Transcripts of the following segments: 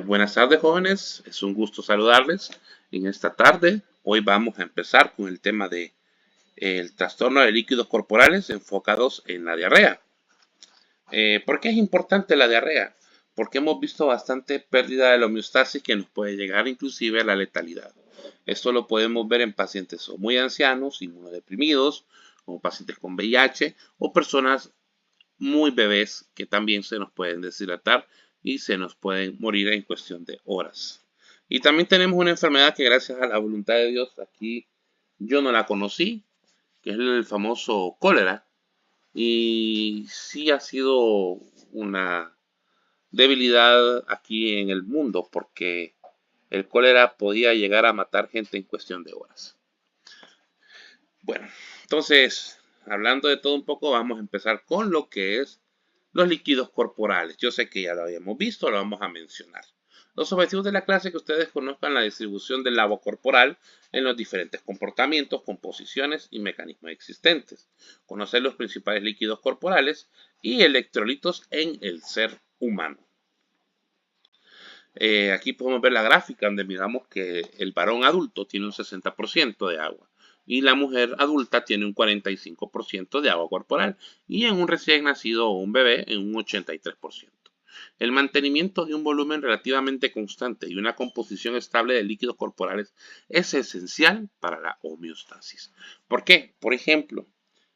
Buenas tardes, jóvenes. Es un gusto saludarles en esta tarde. Hoy vamos a empezar con el tema de el trastorno de líquidos corporales enfocados en la diarrea. ¿Por qué es importante la diarrea? Porque hemos visto bastante pérdida de la homeostasis que nos puede llegar inclusive a la letalidad. Esto lo podemos ver en pacientes o muy ancianos, inmunodeprimidos, como pacientes con VIH o personas muy bebés que también se nos pueden deshidratar y se nos pueden morir en cuestión de horas. Y también tenemos una enfermedad que gracias a la voluntad de Dios aquí yo no la conocí, que es el famoso cólera. Y sí ha sido una debilidad aquí en el mundo porque el cólera podía llegar a matar gente en cuestión de horas. Bueno, entonces, hablando de todo un poco, vamos a empezar con lo que es los líquidos corporales. Yo sé que ya lo habíamos visto, lo vamos a mencionar. Los objetivos de la clase es que ustedes conozcan la distribución del agua corporal en los diferentes comportamientos, composiciones y mecanismos existentes. Conocer los principales líquidos corporales y electrolitos en el ser humano. Aquí podemos ver la gráfica donde miramos que el varón adulto tiene un 60% de agua y la mujer adulta tiene un 45% de agua corporal y en un recién nacido o un bebé en un 83%. El mantenimiento de un volumen relativamente constante y una composición estable de líquidos corporales es esencial para la homeostasis. ¿Por qué? Por ejemplo,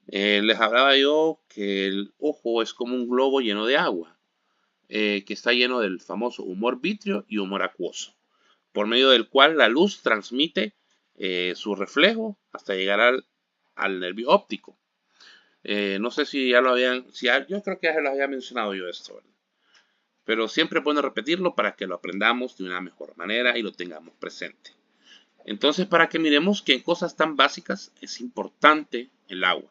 les hablaba yo que el ojo es como un globo lleno de agua. Que está lleno del famoso humor vítreo y humor acuoso, por medio del cual la luz transmite su reflejo hasta llegar al nervio óptico. No sé si ya lo habían, yo creo que ya lo había mencionado yo esto, ¿verdad? Pero siempre es bueno repetirlo para que lo aprendamos de una mejor manera y lo tengamos presente. Entonces, para que miremos que en cosas tan básicas es importante el agua.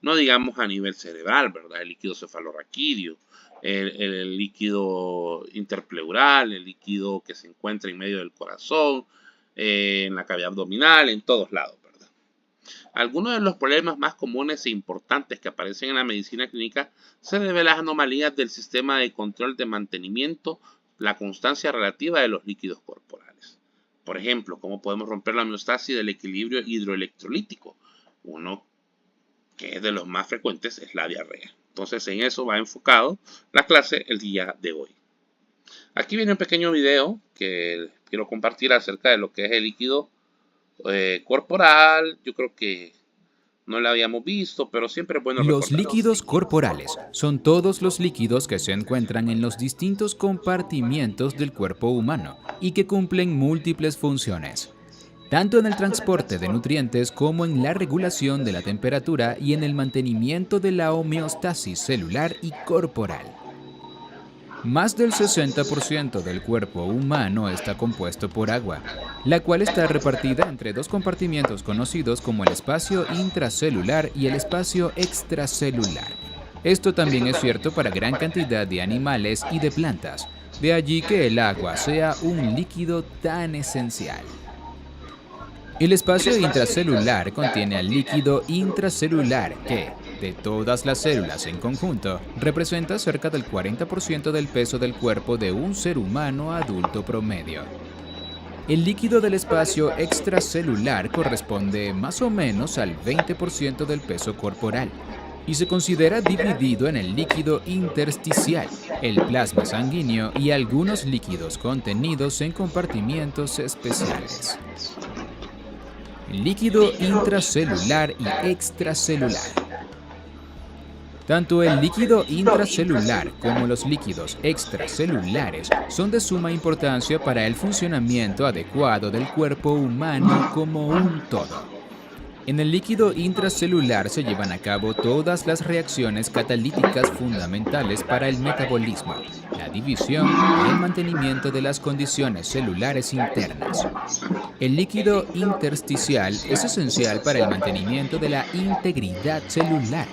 No digamos a nivel cerebral, ¿verdad? El líquido cefalorraquídeo, el líquido interpleural, el líquido que se encuentra en medio del corazón, en la cavidad abdominal, en todos lados, ¿verdad? Algunos de los problemas más comunes e importantes que aparecen en la medicina clínica se deben a las anomalías del sistema de control de mantenimiento, la constancia relativa de los líquidos corporales. Por ejemplo, cómo podemos romper la homeostasis del equilibrio hidroelectrolítico. Uno que es de los más frecuentes es la diarrea. Entonces en eso va enfocado la clase el día de hoy. Aquí viene un pequeño video que quiero compartir acerca de lo que es el líquido corporal. Yo creo que no lo habíamos visto, pero siempre es bueno Los recordarlo. líquidos corporales son todos los líquidos que se encuentran en los distintos compartimientos del cuerpo humano y que cumplen múltiples funciones, tanto en el transporte de nutrientes como en la regulación de la temperatura y en el mantenimiento de la homeostasis celular y corporal. Más del 60% del cuerpo humano está compuesto por agua, la cual está repartida entre dos compartimientos conocidos como el espacio intracelular y el espacio extracelular. Esto también es cierto para gran cantidad de animales y de plantas, de allí que el agua sea un líquido tan esencial. El espacio intracelular contiene al líquido intracelular que, de todas las células en conjunto, representa cerca del 40% del peso del cuerpo de un ser humano adulto promedio. El líquido del espacio extracelular corresponde más o menos al 20% del peso corporal y se considera dividido en el líquido intersticial, el plasma sanguíneo y algunos líquidos contenidos en compartimientos especiales. Líquido intracelular y extracelular. Tanto el líquido intracelular como los líquidos extracelulares son de suma importancia para el funcionamiento adecuado del cuerpo humano como un todo. En el líquido intracelular se llevan a cabo todas las reacciones catalíticas fundamentales para el metabolismo, la división y el mantenimiento de las condiciones celulares internas. El líquido intersticial es esencial para el mantenimiento de la integridad celular,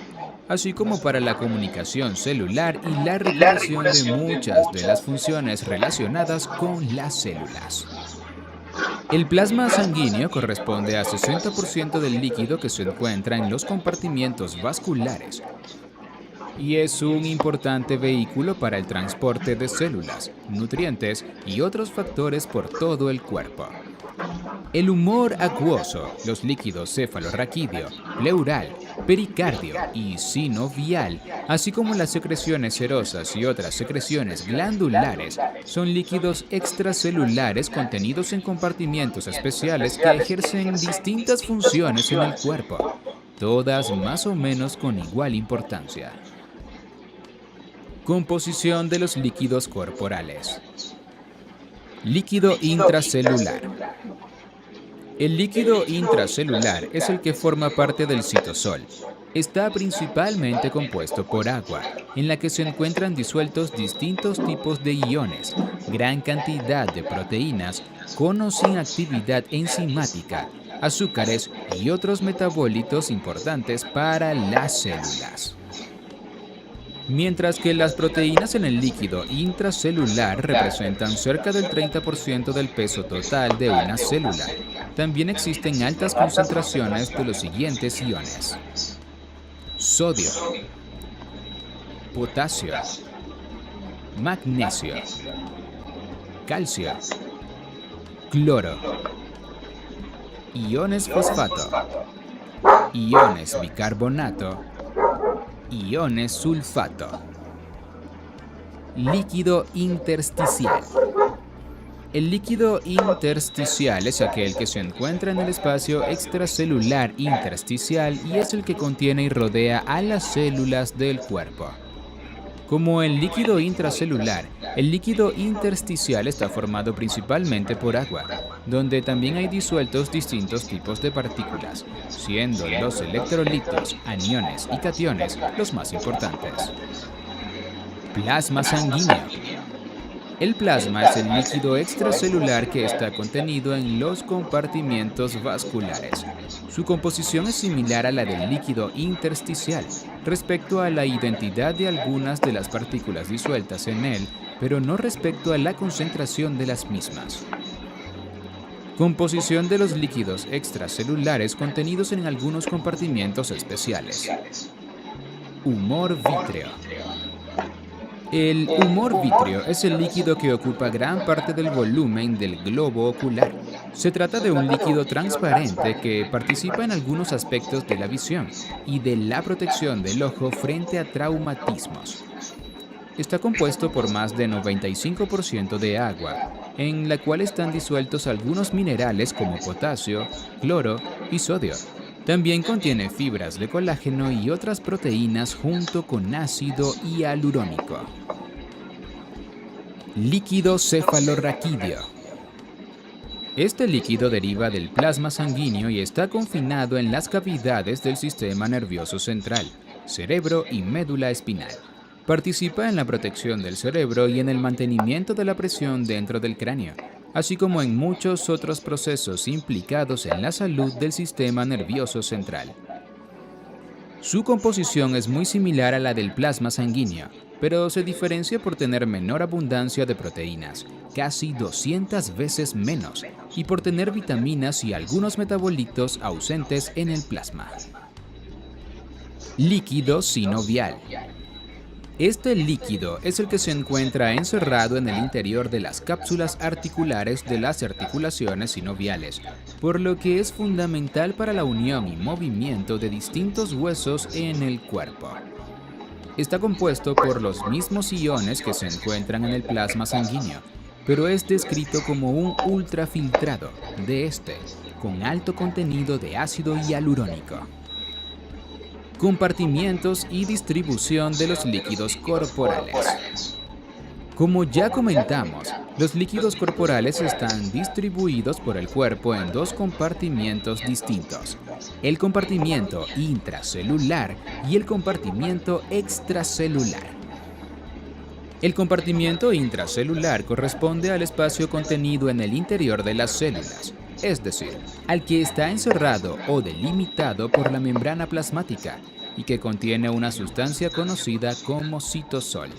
así como para la comunicación celular y la regulación de muchas de las funciones relacionadas con las células. El plasma sanguíneo corresponde a 60% del líquido que se encuentra en los compartimientos vasculares. y es un importante vehículo para el transporte de células, nutrientes y otros factores por todo el cuerpo. El humor acuoso, los líquidos cefalorraquídeo, pleural, pericardio y sinovial, así como las secreciones serosas y otras secreciones glandulares, son líquidos extracelulares contenidos en compartimientos especiales que ejercen distintas funciones en el cuerpo, todas más o menos con igual importancia. Composición de los líquidos corporales. Líquido intracelular. El líquido intracelular es el que forma parte del citosol. Está principalmente compuesto por agua, en la que se encuentran disueltos distintos tipos de iones, gran cantidad de proteínas, con o sin actividad enzimática, azúcares y otros metabolitos importantes para las células. Mientras que las proteínas en el líquido intracelular representan cerca del 30% del peso total de una célula, también existen altas concentraciones de los siguientes iones: sodio, potasio, magnesio, calcio, cloro, iones fosfato, iones bicarbonato, iones sulfato. Líquido intersticial. El líquido intersticial es aquel que se encuentra en el espacio extracelular intersticial y es el que contiene y rodea a las células del cuerpo. Como el líquido intracelular, el líquido intersticial está formado principalmente por agua, donde también hay disueltos distintos tipos de partículas, siendo los electrolitos, aniones y cationes los más importantes. Plasma sanguíneo. El plasma es el líquido extracelular que está contenido en los compartimientos vasculares. Su composición es similar a la del líquido intersticial respecto a la identidad de algunas de las partículas disueltas en él, pero no respecto a la concentración de las mismas. Composición de los líquidos extracelulares contenidos en algunos compartimientos especiales. Humor vítreo. El humor vítreo es el líquido que ocupa gran parte del volumen del globo ocular. Se trata de un líquido transparente que participa en algunos aspectos de la visión y de la protección del ojo frente a traumatismos. Está compuesto por más de 95% de agua, en la cual están disueltos algunos minerales como potasio, cloro y sodio. También contiene fibras de colágeno y otras proteínas junto con ácido hialurónico. Líquido cefalorraquídeo. Este líquido deriva del plasma sanguíneo y está confinado en las cavidades del sistema nervioso central, cerebro y médula espinal. Participa en la protección del cerebro y en el mantenimiento de la presión dentro del cráneo, así como en muchos otros procesos implicados en la salud del sistema nervioso central. Su composición es muy similar a la del plasma sanguíneo, pero se diferencia por tener menor abundancia de proteínas, casi 200 veces menos, y por tener vitaminas y algunos metabolitos ausentes en el plasma. Líquido sinovial. Este líquido es el que se encuentra encerrado en el interior de las cápsulas articulares de las articulaciones sinoviales, por lo que es fundamental para la unión y movimiento de distintos huesos en el cuerpo. Está compuesto por los mismos iones que se encuentran en el plasma sanguíneo, pero es descrito como un ultrafiltrado de este, con alto contenido de ácido hialurónico. Compartimientos y distribución de los líquidos corporales. Como ya comentamos, los líquidos corporales están distribuidos por el cuerpo en dos compartimientos distintos: el compartimiento intracelular y el compartimiento extracelular. El compartimiento intracelular corresponde al espacio contenido en el interior de las células, es decir, al que está encerrado o delimitado por la membrana plasmática y que contiene una sustancia conocida como citosol.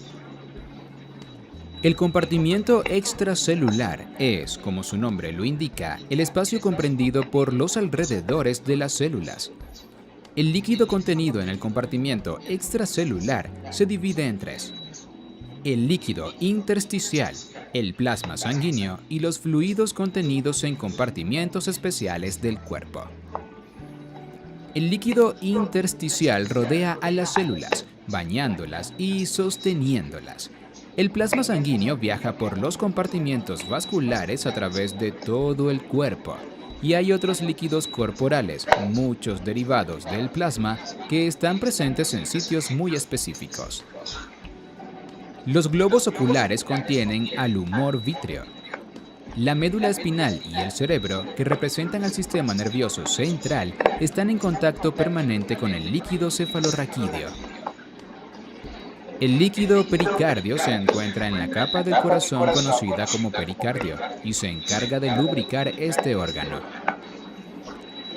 El compartimiento extracelular es, como su nombre lo indica, el espacio comprendido por los alrededores de las células. El líquido contenido en el compartimiento extracelular se divide en tres: el líquido intersticial, el plasma sanguíneo y los fluidos contenidos en compartimientos especiales del cuerpo. El líquido intersticial rodea a las células, bañándolas y sosteniéndolas. El plasma sanguíneo viaja por los compartimientos vasculares a través de todo el cuerpo. Y hay otros líquidos corporales, muchos derivados del plasma, que están presentes en sitios muy específicos. Los globos oculares contienen al humor vítreo. La médula espinal y el cerebro, que representan al sistema nervioso central, están en contacto permanente con el líquido cefalorraquídeo. El líquido pericardio se encuentra en la capa del corazón conocida como pericardio y se encarga de lubricar este órgano.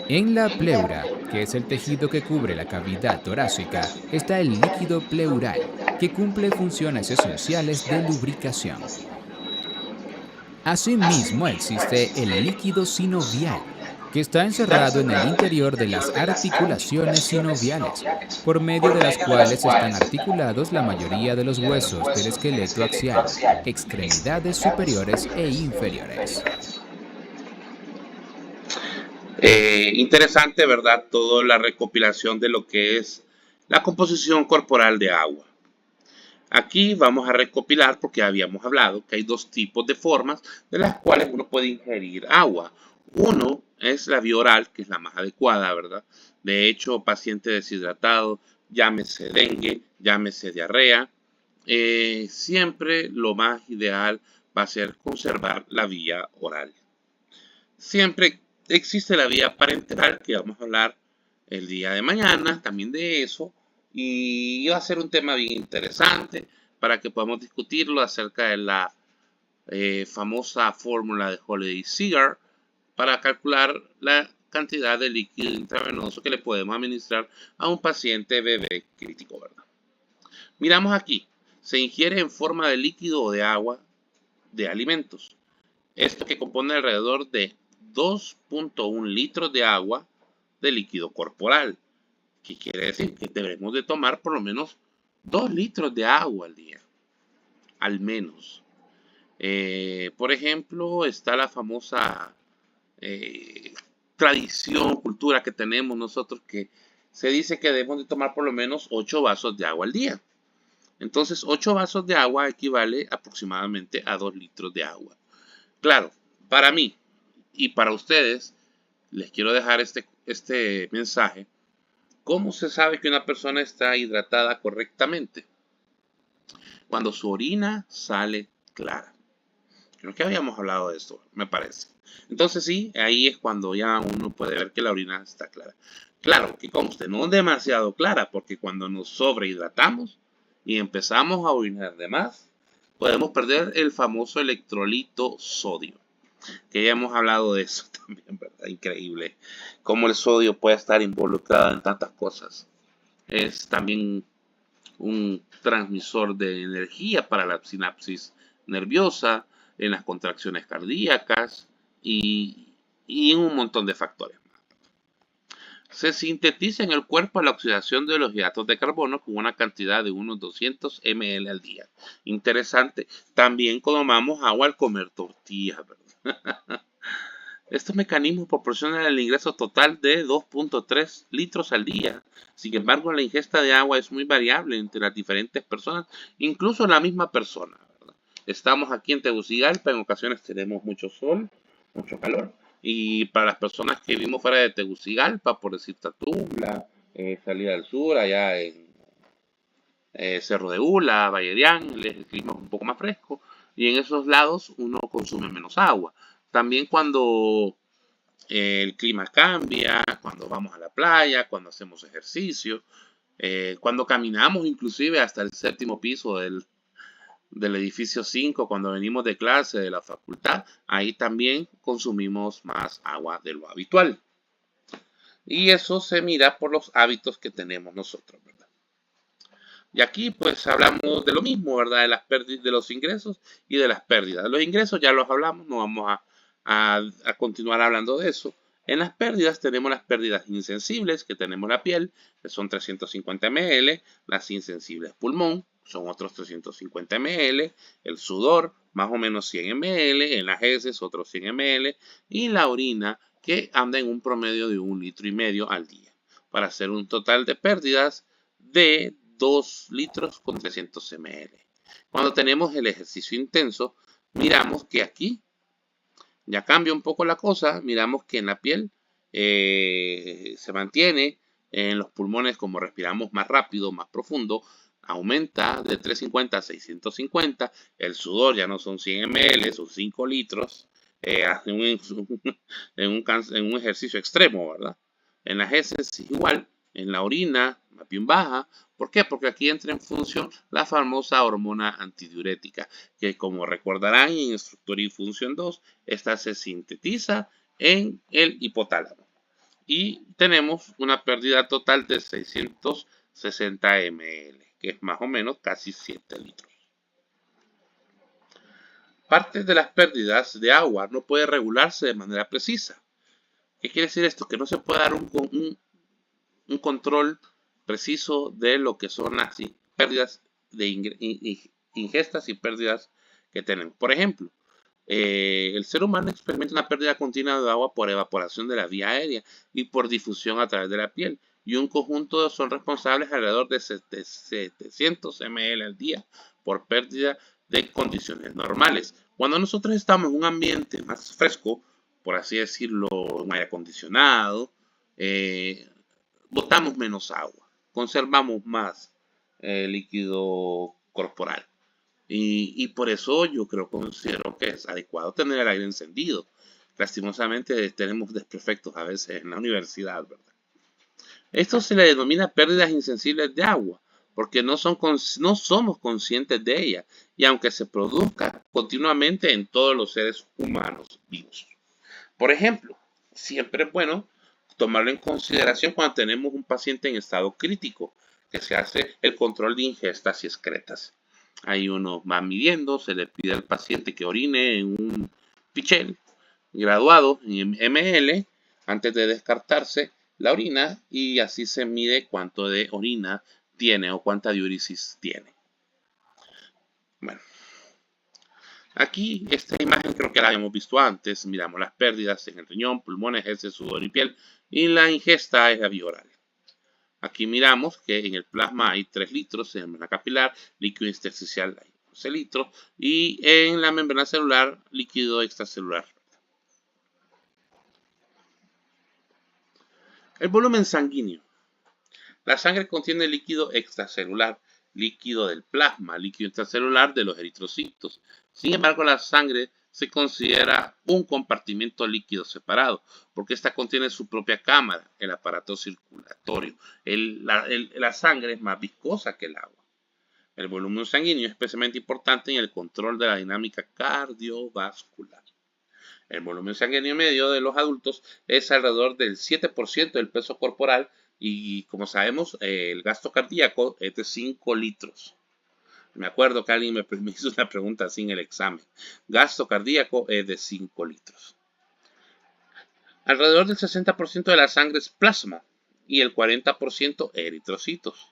En la pleura, que es el tejido que cubre la cavidad torácica, está el líquido pleural, que cumple funciones esenciales de lubricación. Asimismo, existe el líquido sinovial, que está encerrado en el interior de las articulaciones sinoviales, por medio de las cuales están articulados la mayoría de los huesos del esqueleto axial, extremidades superiores e inferiores. Interesante, ¿verdad? Toda la recopilación de lo que es la composición corporal de agua. Aquí vamos a recopilar porque habíamos hablado que hay dos tipos de formas de las cuales uno puede ingerir agua. Uno es la vía oral, que es la más adecuada, ¿verdad? De hecho, paciente deshidratado, llámese dengue, llámese diarrea, siempre lo más ideal va a ser conservar la vía oral. Siempre existe la vía parenteral, que vamos a hablar el día de mañana también de eso, y va a ser un tema bien interesante para que podamos discutirlo acerca de la famosa fórmula de Holiday-Segar para calcular la cantidad de líquido intravenoso que le podemos administrar a un paciente bebé crítico, ¿verdad? Miramos aquí, se ingiere en forma de líquido o de agua de alimentos. Esto que compone alrededor de 2.1 litros de agua de líquido corporal. ¿Qué quiere decir? Que debemos de tomar por lo menos 2 litros de agua al día. Al menos. Por ejemplo, está la famosa tradición, cultura que tenemos nosotros que se dice que debemos de tomar por lo menos 8 vasos de agua al día. Entonces, 8 vasos de agua equivale aproximadamente a 2 litros de agua. Claro, para mí y para ustedes, les quiero dejar este mensaje. ¿Cómo se sabe que una persona está hidratada correctamente? Cuando su orina sale clara. Creo que habíamos hablado de esto, me parece. Entonces sí, ahí es cuando ya uno puede ver que la orina está clara. Claro, que conste, no demasiado clara, porque cuando nos sobrehidratamos y empezamos a orinar de más, podemos perder el famoso electrolito sodio. Que ya hemos hablado de eso también, ¿verdad? Increíble cómo el sodio puede estar involucrado en tantas cosas. Es también un transmisor de energía para la sinapsis nerviosa, en las contracciones cardíacas y en un montón de factores. Se sintetiza en el cuerpo la oxidación de los hidratos de carbono con una cantidad de unos 200 ml al día. Interesante. También tomamos agua al comer tortillas, ¿verdad? Estos mecanismos proporcionan el ingreso total de 2.3 litros al día. Sin embargo, la ingesta de agua es muy variable entre las diferentes personas, incluso la misma persona, ¿verdad? Estamos aquí en Tegucigalpa, en ocasiones tenemos mucho sol, mucho calor. Y para las personas que vivimos fuera de Tegucigalpa, por decir Tatubla, Salida del Sur, allá en Cerro de Ula, Vallereán, el clima es un poco más fresco. Y en esos lados uno consume menos agua. También cuando el clima cambia, cuando vamos a la playa, cuando hacemos ejercicio, cuando caminamos inclusive hasta el séptimo piso del edificio 5, cuando venimos de clase de la facultad, ahí también consumimos más agua de lo habitual. Y eso se mira por los hábitos que tenemos nosotros, ¿verdad? Y aquí pues hablamos de lo mismo, ¿verdad? De las pérdidas, de los ingresos y de las pérdidas. Los ingresos ya los hablamos, no vamos a continuar hablando de eso. En las pérdidas tenemos las pérdidas insensibles, que tenemos la piel, que son 350 ml, las insensibles pulmón, son otros 350 ml, el sudor, más o menos 100 ml, en las heces otros 100 ml, y la orina, que anda en un promedio de 1,5 litros al día, para hacer un total de pérdidas de 2 litros con 300 ml. Cuando tenemos el ejercicio intenso, miramos que aquí ya cambia un poco la cosa, miramos que en la piel se mantiene, en los pulmones como respiramos más rápido, más profundo, aumenta de 350 a 650, el sudor ya no son 100 ml, son 5 litros, en un ejercicio extremo, ¿verdad? En las heces igual, en la orina más bien baja. ¿Por qué? Porque aquí entra en función la famosa hormona antidiurética, que como recordarán en Estructura y Función 2, esta se sintetiza en el hipotálamo. Y tenemos una pérdida total de 660 ml, que es más o menos casi 7 litros. Parte de las pérdidas de agua no puede regularse de manera precisa. ¿Qué quiere decir esto? Que no se puede dar un control preciso de lo que son las pérdidas de ingestas y pérdidas que tenemos. Por ejemplo, el ser humano experimenta una pérdida continua de agua por evaporación de la vía aérea y por difusión a través de la piel. Y un conjunto son responsables alrededor de 700 ml al día por pérdida de condiciones normales. Cuando nosotros estamos en un ambiente más fresco, por así decirlo, un aire acondicionado, botamos menos agua, conservamos más líquido corporal. Y por eso yo considero que es adecuado tener el aire encendido. Lastimosamente tenemos desperfectos a veces en la universidad, ¿verdad? Esto se le denomina pérdidas insensibles de agua, porque no somos conscientes de ella, y aunque se produzca continuamente en todos los seres humanos vivos. Por ejemplo, siempre es bueno tomarlo en consideración cuando tenemos un paciente en estado crítico, que se hace el control de ingestas y excretas. Ahí uno va midiendo, se le pide al paciente que orine en un pichel graduado en ml antes de descartarse la orina, y así se mide cuánto de orina tiene o cuánta diuresis tiene. Bueno, aquí esta imagen creo que la habíamos visto antes. Miramos las pérdidas en el riñón, pulmones, heces, sudor y piel, y la ingesta es la vía oral. Aquí miramos que en el plasma hay 3 litros, en la membrana capilar, líquido intersticial hay 11 litros, y en la membrana celular, líquido extracelular. El volumen sanguíneo. La sangre contiene líquido extracelular, líquido del plasma, líquido intracelular de los eritrocitos. Sin embargo, la sangre se considera un compartimento líquido separado, porque esta contiene su propia cámara, el aparato circulatorio. La sangre es más viscosa que el agua. El volumen sanguíneo es especialmente importante en el control de la dinámica cardiovascular. El volumen sanguíneo medio de los adultos es alrededor del 7% del peso corporal, y como sabemos, el gasto cardíaco es de 5 litros. Me acuerdo que alguien me hizo una pregunta así en el examen. Gasto cardíaco es de 5 litros. Alrededor del 60% de la sangre es plasma y el 40% eritrocitos.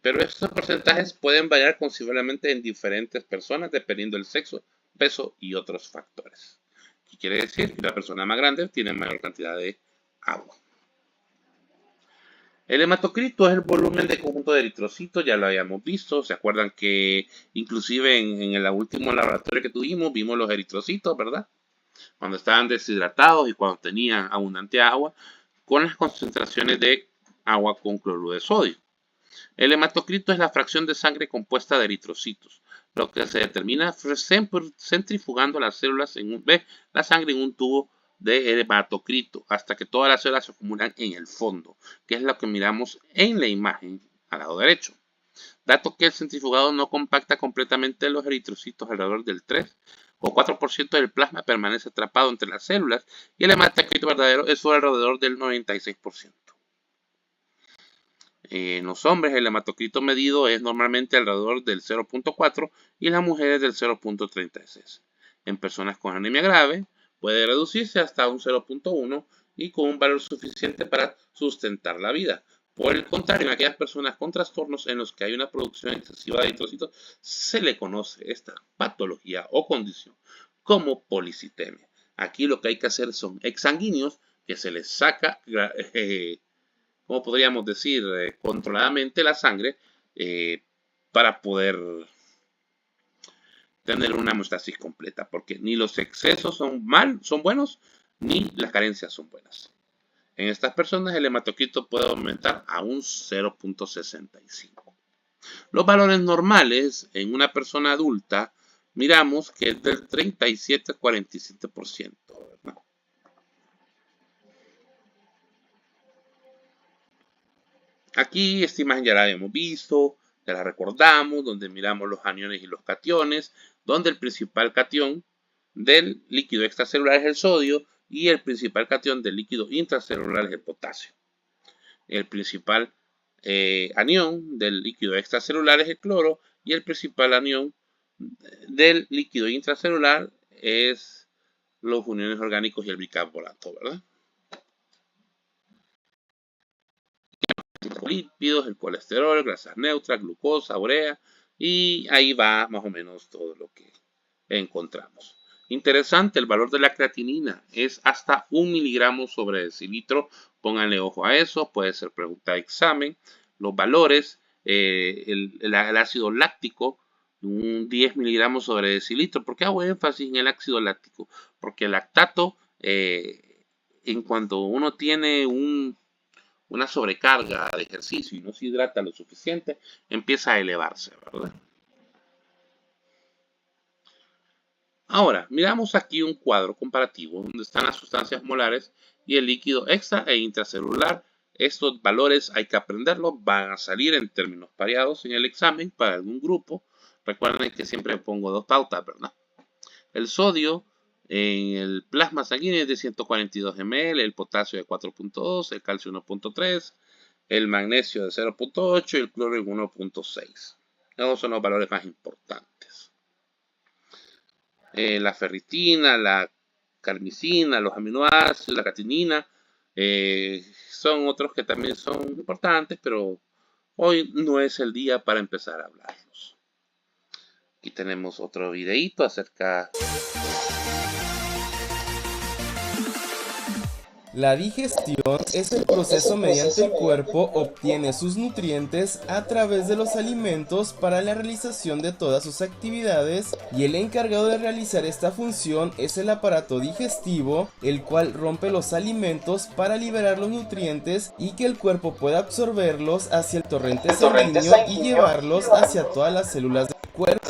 Pero estos porcentajes pueden variar considerablemente en diferentes personas dependiendo del sexo, peso y otros factores. ¿Qué quiere decir? Que la persona más grande tiene mayor cantidad de agua. El hematocrito es el volumen de conjunto de eritrocitos, ya lo habíamos visto. ¿Se acuerdan que inclusive en el último laboratorio que tuvimos vimos los eritrocitos, ¿verdad? Cuando estaban deshidratados y cuando tenían abundante agua, con las concentraciones de agua con cloruro de sodio. El hematocrito es la fracción de sangre compuesta de eritrocitos, lo que se determina centrifugando las células la sangre en un tubo de hematocrito hasta que todas las células se acumulan en el fondo, que es lo que miramos en la imagen al lado derecho. Dato que el centrifugado no compacta completamente los eritrocitos, alrededor del 3 o 4% del plasma permanece atrapado entre las células, y el hematocrito verdadero es alrededor del 96%. En los hombres el hematocrito medido es normalmente alrededor del 0.4 y en las mujeres del 0.36. En personas con anemia grave puede reducirse hasta un 0.1 y con un valor suficiente para sustentar la vida. Por el contrario, en aquellas personas con trastornos en los que hay una producción excesiva de eritrocitos, se le conoce esta patología o condición como policitemia. Aquí lo que hay que hacer son exsanguíneos que se les saca, como podríamos decir, controladamente la sangre para poder tener una hemostasis completa, porque ni los excesos son buenos, ni las carencias son buenas. En estas personas el hematocrito puede aumentar a un 0.65. Los valores normales en una persona adulta miramos que es del 37 al 47%, ¿verdad? Aquí esta imagen ya la habíamos visto, ya la recordamos, donde miramos los aniones y los cationes, donde el principal catión del líquido extracelular es el sodio y el principal catión del líquido intracelular es el potasio. El principal anión del líquido extracelular es el cloro y el principal anión del líquido intracelular es los uniones orgánicos y el bicarbonato, ¿verdad? Los lípidos, el colesterol, grasas neutras, glucosa, urea, y ahí va más o menos todo lo que encontramos. Interesante, el valor de la creatinina es hasta 1 miligramo sobre decilitro. Pónganle ojo a eso, puede ser pregunta de examen. Los valores, el ácido láctico, un 10 miligramos sobre decilitro. ¿Por qué hago énfasis en el ácido láctico? Porque el lactato, en cuanto uno tiene una sobrecarga de ejercicio y no se hidrata lo suficiente, empieza a elevarse, ¿verdad? Ahora, miramos aquí un cuadro comparativo donde están las sustancias molares y el líquido extra e intracelular. Estos valores hay que aprenderlos, van a salir en términos pareados en el examen para algún grupo. Recuerden que siempre pongo dos pautas, ¿verdad? El sodio en el plasma sanguíneo es de 142 ml, el potasio de 4.2, el calcio 1.3, el magnesio de 0.8 y el cloro en 1.6. Esos son los valores más importantes. La ferritina, la carnicina, los aminoácidos, la catinina, son otros que también son importantes, pero hoy no es el día para empezar a hablarlos. Aquí tenemos otro videíto acerca... La digestión es el proceso mediante el cuerpo obtiene sus nutrientes a través de los alimentos para la realización de todas sus actividades, y el encargado de realizar esta función es el aparato digestivo, el cual rompe los alimentos para liberar los nutrientes y que el cuerpo pueda absorberlos hacia el torrente sanguíneo y llevarlos hacia todas las células del cuerpo.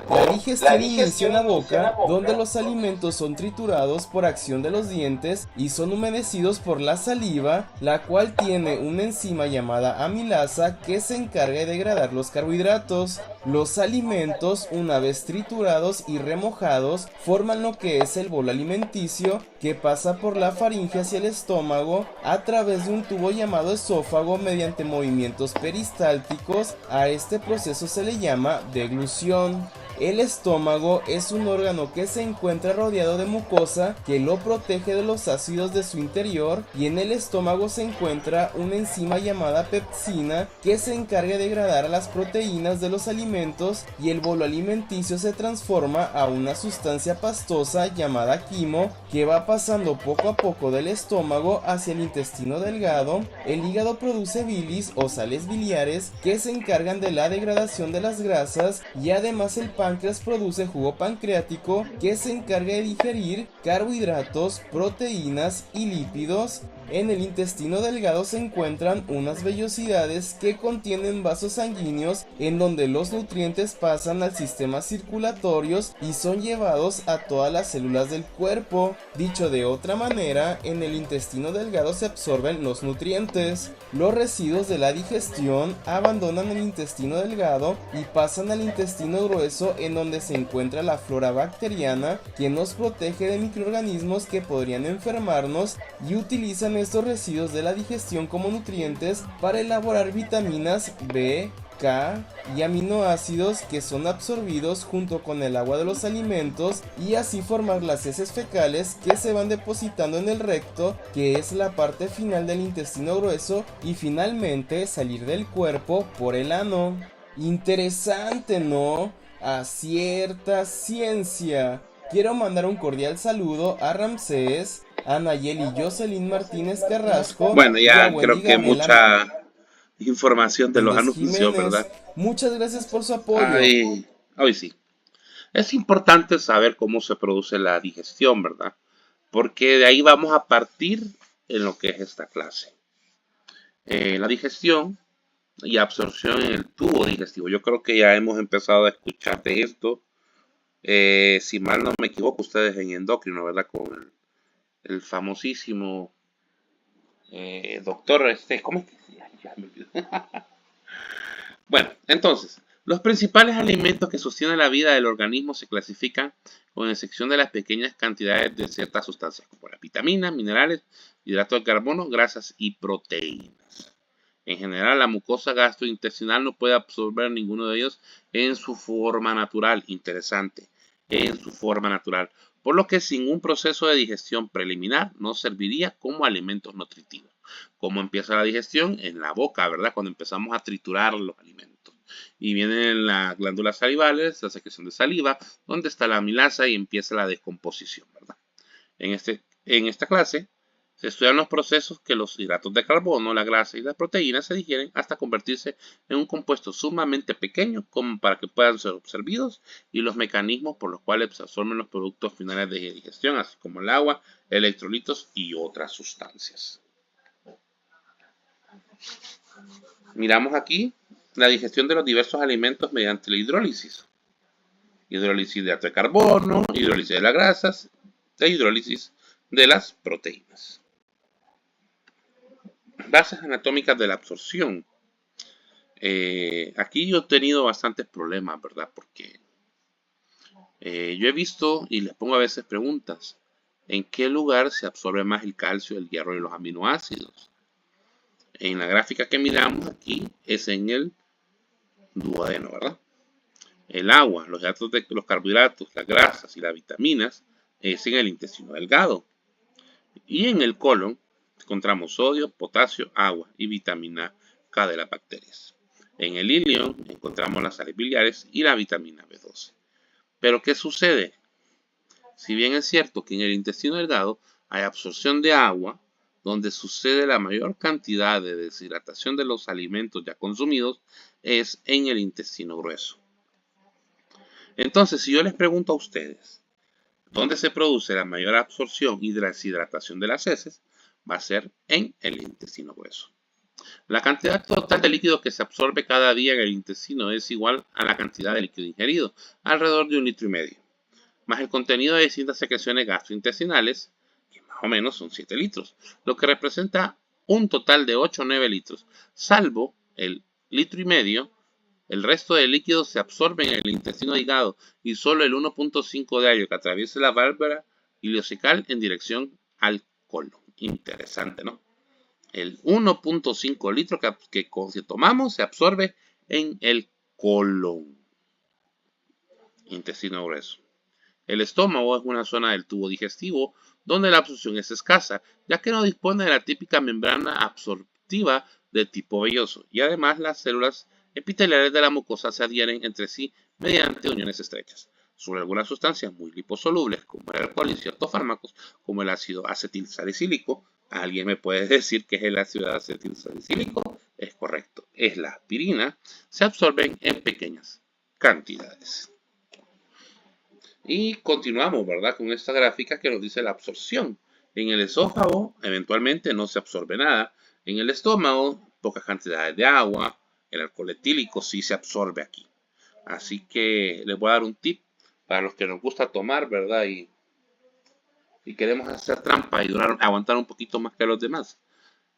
La digestión inicia en la boca, donde los alimentos son triturados por acción de los dientes y son humedecidos por la saliva, la cual tiene una enzima llamada amilasa que se encarga de degradar los carbohidratos. Los alimentos, una vez triturados y remojados, forman lo que es el bolo alimenticio, que pasa por la faringe hacia el estómago a través de un tubo llamado esófago mediante movimientos peristálticos. A este proceso se le llama deglución. El estómago es un órgano que se encuentra rodeado de mucosa que lo protege de los ácidos de su interior, y en el estómago se encuentra una enzima llamada pepsina que se encarga de degradar las proteínas de los alimentos, y el bolo alimenticio se transforma a una sustancia pastosa llamada quimo que va pasando poco a poco del estómago hacia el intestino delgado. El hígado produce bilis o sales biliares que se encargan de la degradación de las grasas, y además el páncreas produce jugo pancreático que se encarga de digerir carbohidratos, proteínas y lípidos. En el intestino delgado se encuentran unas vellosidades que contienen vasos sanguíneos en donde los nutrientes pasan al sistema circulatorios y son llevados a todas las células del cuerpo. Dicho de otra manera, en el intestino delgado se absorben los nutrientes. Los residuos de la digestión abandonan el intestino delgado y pasan al intestino grueso, en donde se encuentra la flora bacteriana que nos protege de microorganismos que podrían enfermarnos, y utilizan estos residuos de la digestión como nutrientes para elaborar vitaminas B, K y aminoácidos que son absorbidos junto con el agua de los alimentos y así formar las heces fecales que se van depositando en el recto, que es la parte final del intestino grueso, y finalmente salir del cuerpo por el ano. Interesante, ¿no? A cierta ciencia. Quiero mandar un cordial saludo a Ramsés, a Nayeli Jocelyn Martínez Carrasco Bueno, y a ya Wendy creo que Gabriela mucha información de los Méndez anuncios, Jiménez. ¿verdad? Muchas gracias por su apoyo. Ay, hoy sí. Es importante saber cómo se produce la digestión, ¿verdad? Porque de ahí vamos a partir en lo que es esta clase. La digestión y absorción en el tubo digestivo. Yo creo que ya hemos empezado a escuchar de esto. Si mal no me equivoco, ustedes en endocrino, ¿verdad? Con el famosísimo doctor, ¿cómo es que se llama? Ya me olvidé. Bueno, entonces, los principales alimentos que sostienen la vida del organismo se clasifican con excepción de las pequeñas cantidades de ciertas sustancias, como las vitaminas, minerales, hidratos de carbono, grasas y proteínas. En general, la mucosa gastrointestinal no puede absorber ninguno de ellos en su forma natural. Interesante, en su forma natural. Por lo que sin un proceso de digestión preliminar no serviría como alimentos nutritivos. ¿Cómo empieza la digestión? En la boca, ¿verdad? Cuando empezamos a triturar los alimentos. Y vienen las glándulas salivales, la secreción de saliva, donde está la amilasa y empieza la descomposición, ¿verdad? En esta clase se estudian los procesos que los hidratos de carbono, la grasa y las proteínas se digieren hasta convertirse en un compuesto sumamente pequeño como para que puedan ser absorbidos y los mecanismos por los cuales se absorben los productos finales de digestión, así como el agua, electrolitos y otras sustancias. Miramos aquí la digestión de los diversos alimentos mediante la hidrólisis. Hidrólisis de hidrato de carbono, hidrólisis de las grasas e hidrólisis de las proteínas. Bases anatómicas de la absorción. Aquí yo he tenido bastantes problemas, ¿verdad? Porque yo he visto y les pongo a veces preguntas. ¿En qué lugar se absorbe más el calcio, el hierro y los aminoácidos? En la gráfica que miramos aquí es en el duodeno, ¿verdad? El agua, los carbohidratos, las grasas y las vitaminas es en el intestino delgado. Y en el colon encontramos sodio, potasio, agua y vitamina K de las bacterias. En el ilion encontramos las sales biliares y la vitamina B12. Pero ¿qué sucede? Si bien es cierto que en el intestino delgado hay absorción de agua, donde sucede la mayor cantidad de deshidratación de los alimentos ya consumidos es en el intestino grueso. Entonces, si yo les pregunto a ustedes, ¿dónde se produce la mayor absorción y deshidratación de las heces? Va a ser en el intestino grueso. La cantidad total de líquido que se absorbe cada día en el intestino es igual a la cantidad de líquido ingerido, alrededor de 1,5 litros, más el contenido de distintas secreciones gastrointestinales, que más o menos son 7 litros, lo que representa un total de 8 o 9 litros, salvo el 1,5 litros. El resto del líquido se absorbe en el intestino delgado y solo el 1,5 de ello que atraviesa la válvula ileocecal en dirección al colon. Interesante, ¿no? El 1,5 litros que tomamos se absorbe en el colon. Intestino grueso. El estómago es una zona del tubo digestivo donde la absorción es escasa, ya que no dispone de la típica membrana absortiva de tipo velloso, y además las células epiteliales de la mucosa se adhieren entre sí mediante uniones estrechas. Sobre algunas sustancias muy liposolubles, como el alcohol y ciertos fármacos, como el ácido acetilsalicílico, ¿alguien me puede decir qué es el ácido acetilsalicílico? Es correcto, es la aspirina, se absorben en pequeñas cantidades. Y continuamos, ¿verdad? Con esta gráfica que nos dice la absorción. En el esófago, eventualmente no se absorbe nada. En el estómago, pocas cantidades de agua. El alcohol etílico sí se absorbe aquí. Así que les voy a dar un tip para los que nos gusta tomar, ¿verdad? Y queremos hacer trampa y aguantar un poquito más que los demás.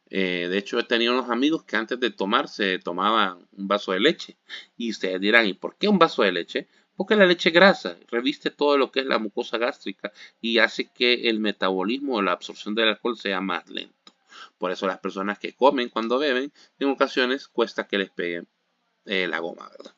De hecho, he tenido unos amigos que antes de tomar se tomaban un vaso de leche. Y ustedes dirán, ¿y por qué un vaso de leche? Porque la leche grasa reviste todo lo que es la mucosa gástrica y hace que el metabolismo o la absorción del alcohol sea más lento. Por eso las personas que comen cuando beben, en ocasiones cuesta que les peguen la goma, ¿verdad?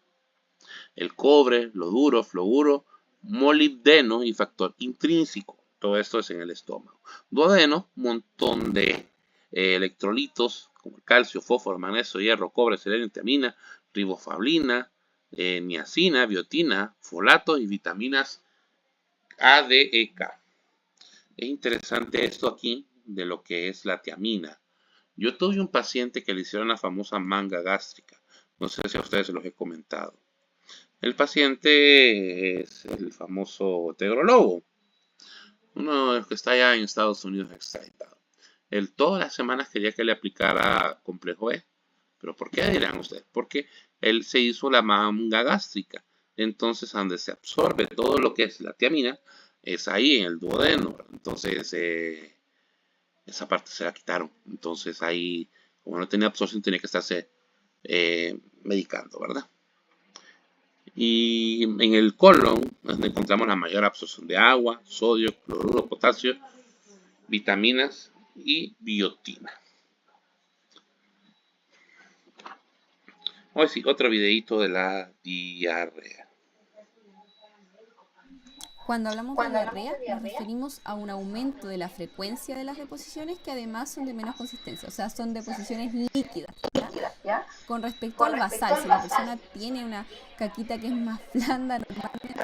El cobre, lo duro, fluoruro, molibdeno y factor intrínseco. Todo esto es en el estómago. Duodeno, un montón de electrolitos como el calcio, fósforo, magnesio, hierro, cobre, selenio, tiamina, ribofablina, niacina, biotina, folato y vitaminas A, D, E, K. Es interesante esto aquí de lo que es la tiamina. Yo tuve un paciente que le hicieron la famosa manga gástrica. No sé si a ustedes se los he comentado. El paciente es el famoso tegrolobo, uno de los que está allá en Estados Unidos extraditado. Él todas las semanas quería que le aplicara complejo B. ¿Pero por qué dirán ustedes? Porque él se hizo la manga gástrica. Entonces, donde se absorbe todo lo que es la tiamina, es ahí en el duodeno. Entonces, esa parte se la quitaron. Entonces, ahí, como no tenía absorción, tenía que estarse medicando, ¿verdad? Y en el colon, donde encontramos la mayor absorción de agua, sodio, cloruro, potasio, vitaminas y biotina. Hoy sí, otro videito de la diarrea. Cuando hablamos de diarrea, nos referimos a un aumento de la frecuencia de las deposiciones que además son de menos consistencia, o sea, son deposiciones líquidas, ¿ya? Con respecto al basal, si la persona tiene una caquita que es más blanda, normalmente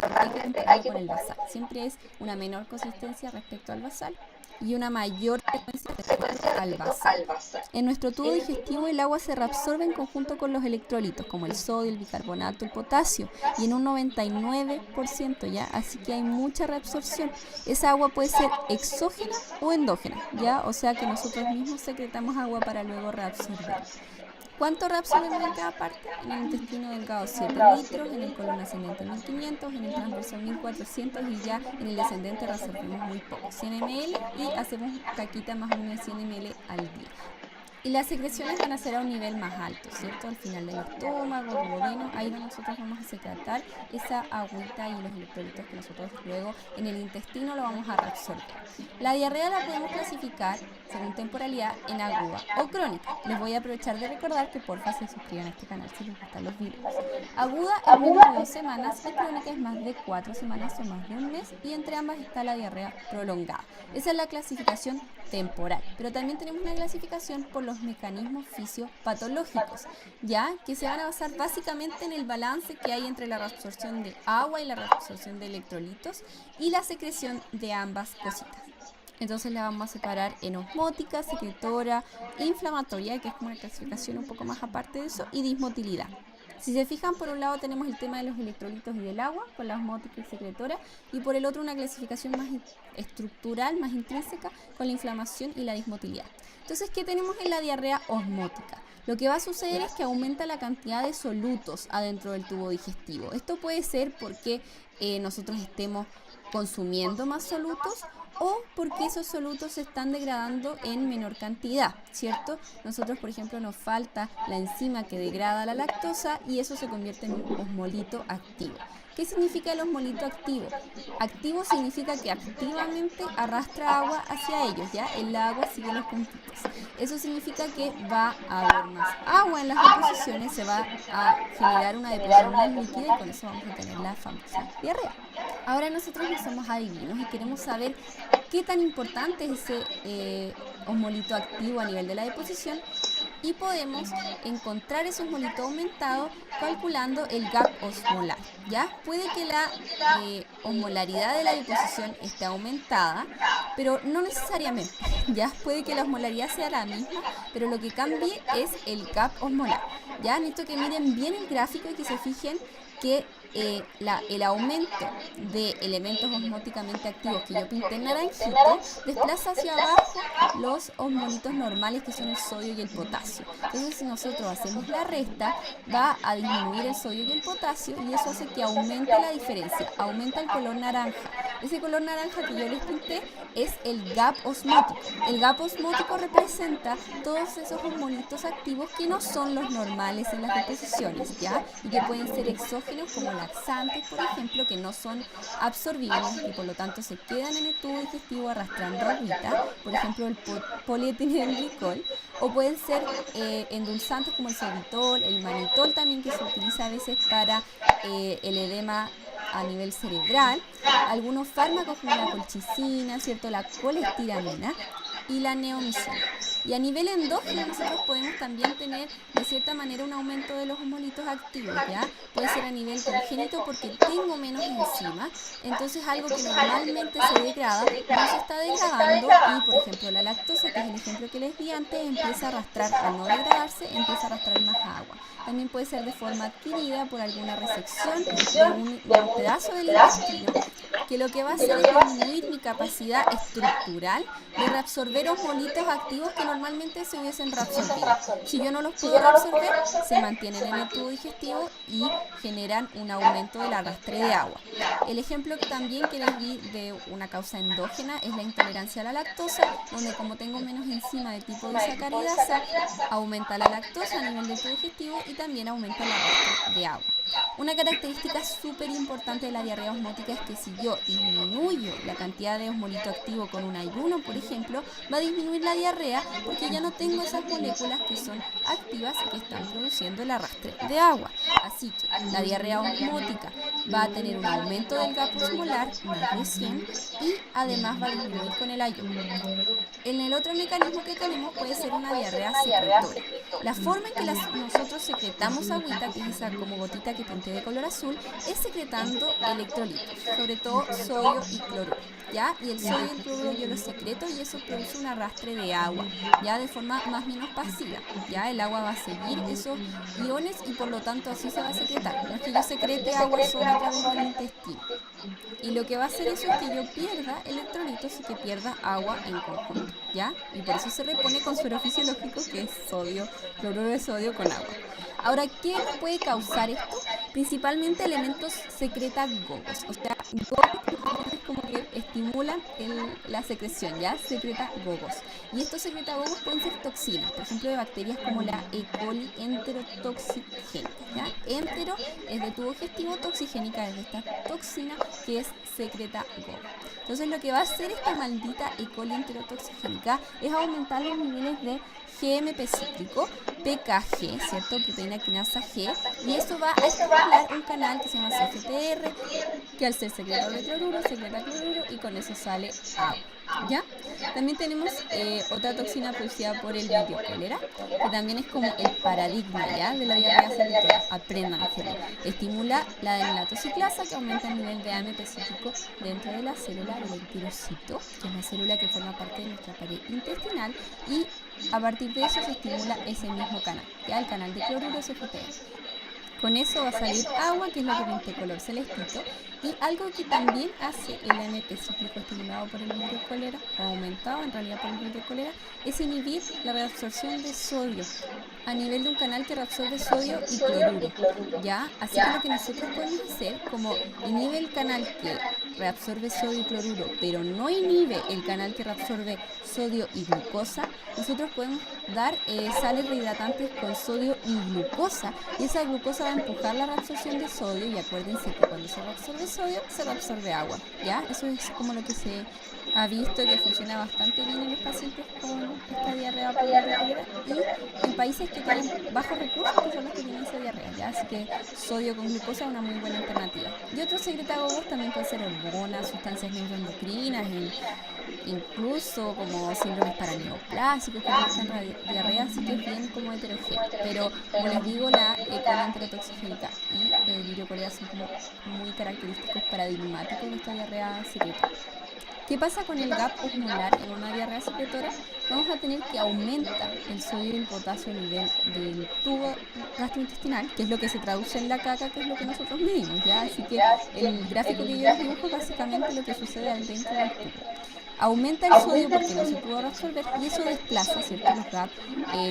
hay que compararlo con el basal. Siempre es una menor consistencia respecto al basal y una mayor frecuencia respecto al basal. En nuestro tubo digestivo el agua se reabsorbe en conjunto con los electrolitos, como el sodio, el bicarbonato, el potasio, y en un 99%, ¿ya? Así que hay mucha reabsorción. Esa agua puede ser exógena o endógena, ¿ya? O sea que nosotros mismos secretamos agua para luego reabsorber. ¿Cuánto reabsorbemos en cada parte? En el intestino delgado 7 litros, en el colon ascendente 1500, en el transversal 1400 y ya en el descendente reabsorbemos muy poco, 100 ml y hacemos caquita más o menos de 100 ml al día. Y las secreciones van a ser a un nivel más alto, ¿cierto? Al final del estómago, el duodeno, ahí nosotros vamos a secretar esa agüita y los electrolitos que nosotros luego en el intestino lo vamos a reabsorber. La diarrea la podemos clasificar según temporalidad en aguda o crónica. Les voy a aprovechar de recordar que porfa se suscriban a este canal si les gustan los videos. Aguda es menos de 2 semanas y crónica es más de 4 semanas o más de un mes y entre ambas está la diarrea prolongada. Esa es la clasificación temporal, pero también tenemos una clasificación por los mecanismos fisiopatológicos, ya que se van a basar básicamente en el balance que hay entre la reabsorción de agua y la reabsorción de electrolitos y la secreción de ambas cositas. Entonces la vamos a separar en osmótica, secretora, inflamatoria, que es como una clasificación un poco más aparte de eso, y dismotilidad. Si se fijan, por un lado tenemos el tema de los electrolitos y del agua, con la osmótica y secretora, y por el otro una clasificación más estructural, más intrínseca, con la inflamación y la dismotilidad. Entonces, ¿qué tenemos en la diarrea osmótica? Lo que va a suceder es que aumenta la cantidad de solutos adentro del tubo digestivo. Esto puede ser porque nosotros estemos consumiendo más solutos o porque esos solutos se están degradando en menor cantidad, ¿cierto? Nosotros, por ejemplo, nos falta la enzima que degrada la lactosa y eso se convierte en un osmolito activo. ¿Qué significa el osmolito activo? Activo significa que activamente arrastra agua hacia ellos, ¿ya? El agua sigue los puntitos. Eso significa que va a haber más agua en las deposiciones, se va a generar una deposición más líquida y con eso vamos a tener la famosa diarrea. Ahora nosotros no somos adivinos y queremos saber qué tan importante es ese osmolito activo a nivel de la deposición y podemos encontrar ese osmolito aumentado calculando el gap osmolar, ¿ya? Puede que la osmolaridad de la deposición esté aumentada, pero no necesariamente, ¿ya? Puede que la osmolaridad sea la misma, pero lo que cambie es el gap osmolar, ¿ya? Necesito que miren bien el gráfico y que se fijen que el aumento de elementos osmóticamente activos que yo pinté en naranjito desplaza hacia abajo los osmolitos normales que son el sodio y el potasio. Entonces si nosotros hacemos la resta va a disminuir el sodio y el potasio y eso hace que aumente la diferencia, aumenta el color naranja. Ese color naranja que yo les pinté es el gap osmótico. El gap osmótico representa todos esos osmolitos activos que no son los normales en las deposiciones, ¿ya? Y que pueden ser exógenos como laxantes, por ejemplo, que no son absorbibles y por lo tanto se quedan en el tubo digestivo arrastrando agüita, por ejemplo el polietilenglicol, o pueden ser endulzantes como el sorbitol, el manitol también, que se utiliza a veces para el edema a nivel cerebral, algunos fármacos como la colchicina, ¿cierto?, la colestiramina y la neomicina. Y a nivel endógeno nosotros podemos también tener de cierta manera un aumento de los osmolitos activos, ¿ya? Puede ser a nivel congénito porque tengo menos enzimas, entonces algo que normalmente se degrada no se está degradando y, por ejemplo, la lactosa, que es el ejemplo que les di antes, empieza a arrastrar, al no degradarse, empieza a arrastrar más agua. También puede ser de forma adquirida por alguna resección de un pedazo del intestino, que lo que va a hacer es disminuir mi capacidad estructural de reabsorber osmolitos activos que normalmente se hubiesen reabsorbido. Si yo no los puedo reabsorber, se mantienen en el tubo digestivo y generan un aumento del arrastre de agua. El ejemplo también que les di de una causa endógena es la intolerancia a la lactosa, donde como tengo menos enzima de tipo disacaridasa, aumenta la lactosa a nivel del tubo digestivo y también aumenta el arrastre de agua. Una característica súper importante de la diarrea osmótica es que si yo disminuyo la cantidad de osmolito activo con un ayuno, por ejemplo, va a disminuir la diarrea porque ya no tengo esas moléculas que son activas y que están produciendo el arrastre de agua. Así que la diarrea osmótica va a tener un aumento del gap osmolar más de 100 y además va a disminuir con el ayuno. En el otro mecanismo que tenemos puede ser una diarrea secretora. La forma en que nosotros secretamos agüita, que es esa como gotita que pinté de color azul, es secretando electrolitos, sobre todo sodio y cloruro, ¿ya? Y el sodio y el cloruro yo los secreto y eso produce un arrastre de agua, ya de forma más o menos pasiva, ¿ya? El agua va a seguir esos iones y por lo tanto así se va a secretar. No es que yo secrete agua sola a través del intestino. Y lo que va a hacer eso es que yo pierda electrolitos y que pierda agua en conjunto, ¿ya? Y por eso se repone con suero fisiológico, que es sodio, cloruro de sodio con agua. Ahora, ¿qué puede causar esto? Principalmente elementos secretagogos, o sea, gogos como que estimulan la secreción, ¿ya? Secretagogos. Y estos secretagogos pueden ser toxinas, por ejemplo, de bacterias como la E. coli enterotoxigénica, ¿ya? Entero es de tubo digestivo, toxigénica es de esta toxina que es secretagogo. Entonces, lo que va a hacer esta maldita E. coli enterotoxigénica es aumentar los niveles de GMP cíclico, PKG, ¿cierto? Proteína quinasa G, y eso va a estimular un canal que se llama CFTR, que al ser secretador de cloruro, secreta cloruro y con eso sale agua, ¿ya? También tenemos otra toxina producida por el Vibrio cólera, que también es como el paradigma, ¿ya?, de la diarrea secretora. Aprendan a hacerlo. Estimula la adenylatociclasa, que aumenta el nivel de AMP cíclico dentro de la célula del enterocito, que es la célula que forma parte de nuestra pared intestinal, y a partir de eso se estimula ese mismo canal, ya el canal de cloruro CFTR. Con eso va a salir agua, que es lo que pinté color celestito, y algo que también hace el AMP cíclico estimulado por el Vibrio cólera, o aumentado en realidad por el Vibrio cólera, es inhibir la reabsorción de sodio a nivel de un canal que reabsorbe sodio y cloruro, ¿ya? Así que lo que nosotros podemos hacer, como inhibe el canal que reabsorbe sodio y cloruro, pero no inhibe el canal que reabsorbe sodio y glucosa, nosotros podemos dar sales rehidratantes con sodio y glucosa, y esa glucosa va a empujar la reabsorción de sodio, y acuérdense que cuando se reabsorbe sodio, se reabsorbe agua, ¿ya? Eso es como lo que se ha visto que funciona bastante bien en los pacientes con esta diarrea por Vibrio cólera y en países que tienen bajos recursos, que son los que tienen esa diarrea, ¿ya? Así que sodio con glucosa es una muy buena alternativa. Y otros secretagogos también pueden ser hormonas, sustancias neuroendocrinas, incluso como síndromes paraneoplásicos que producen diarrea, así que es bien como heterogéneo. Pero como les digo, la E. coli enterotoxigénica y el Vibrio cólera son como muy característicos paradigmáticos de esta diarrea secreta. ¿Qué pasa con el gap osmolar en una diarrea secretora? Vamos a tener que aumenta el sodio y el potasio a nivel del tubo gastrointestinal, que es lo que se traduce en la caca, que es lo que nosotros medimos, ¿ya? Así que el gráfico que yo les dibujo es básicamente lo que sucede al dentro del tubo. aumenta el sodio porque no se pudo reabsorber y eso desplaza, ¿cierto? Los GAP,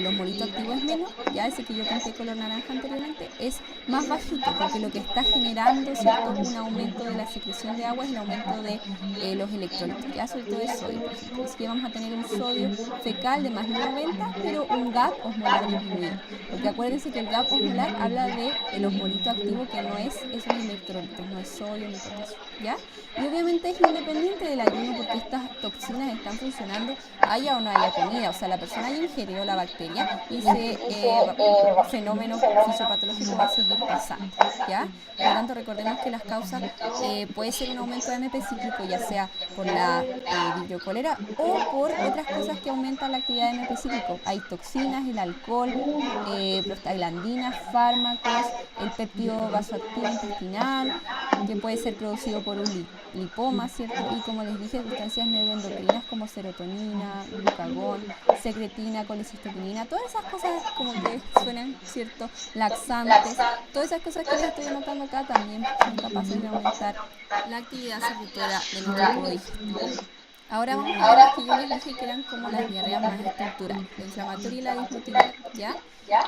los molitos activos menos, ya ese que yo pinté color naranja anteriormente, es más bajito porque lo que está generando, ¿cierto? Un aumento de la secreción de agua es el aumento de los electrolitos, ya sobre todo el sodio, por ejemplo. Así que vamos a tener un sodio fecal de más de 90, pero un GAP osmolar disminuido. Porque acuérdense que el GAP osmolar habla de el osmolito activo, que no es esos electrolitos, no es sodio ni potasio, ¿ya? Y obviamente es independiente del ayuno porque estas toxinas están funcionando haya o no haya comida. O sea, la persona ya ingirió la bacteria y ese fenómeno fisiopatológico va a seguir pasando, ¿ya? Por lo tanto, recordemos que las causas puede ser un aumento de AMP cíclico, ya sea por la vibrio-cólera o por otras cosas que aumentan la actividad de AMP cíclico. Hay toxinas, el alcohol, prostaglandinas, fármacos, el péptido vasoactivo intestinal, que puede ser producido por un lipoma, ¿cierto? Y como les dije, sustancias neuroendocrinas como serotonina, glucagón, secretina, colecistoquinina, todas esas cosas como que suenan, ¿cierto? Laxantes, todas esas cosas que les estoy anotando acá también son capaces de aumentar la actividad secretora de nuestro tubo digestivo. Ahora vamos a ver las que yo les dije que eran como las diarreas más estructurales, la inflamatoria y la dismotilidad, ¿ya?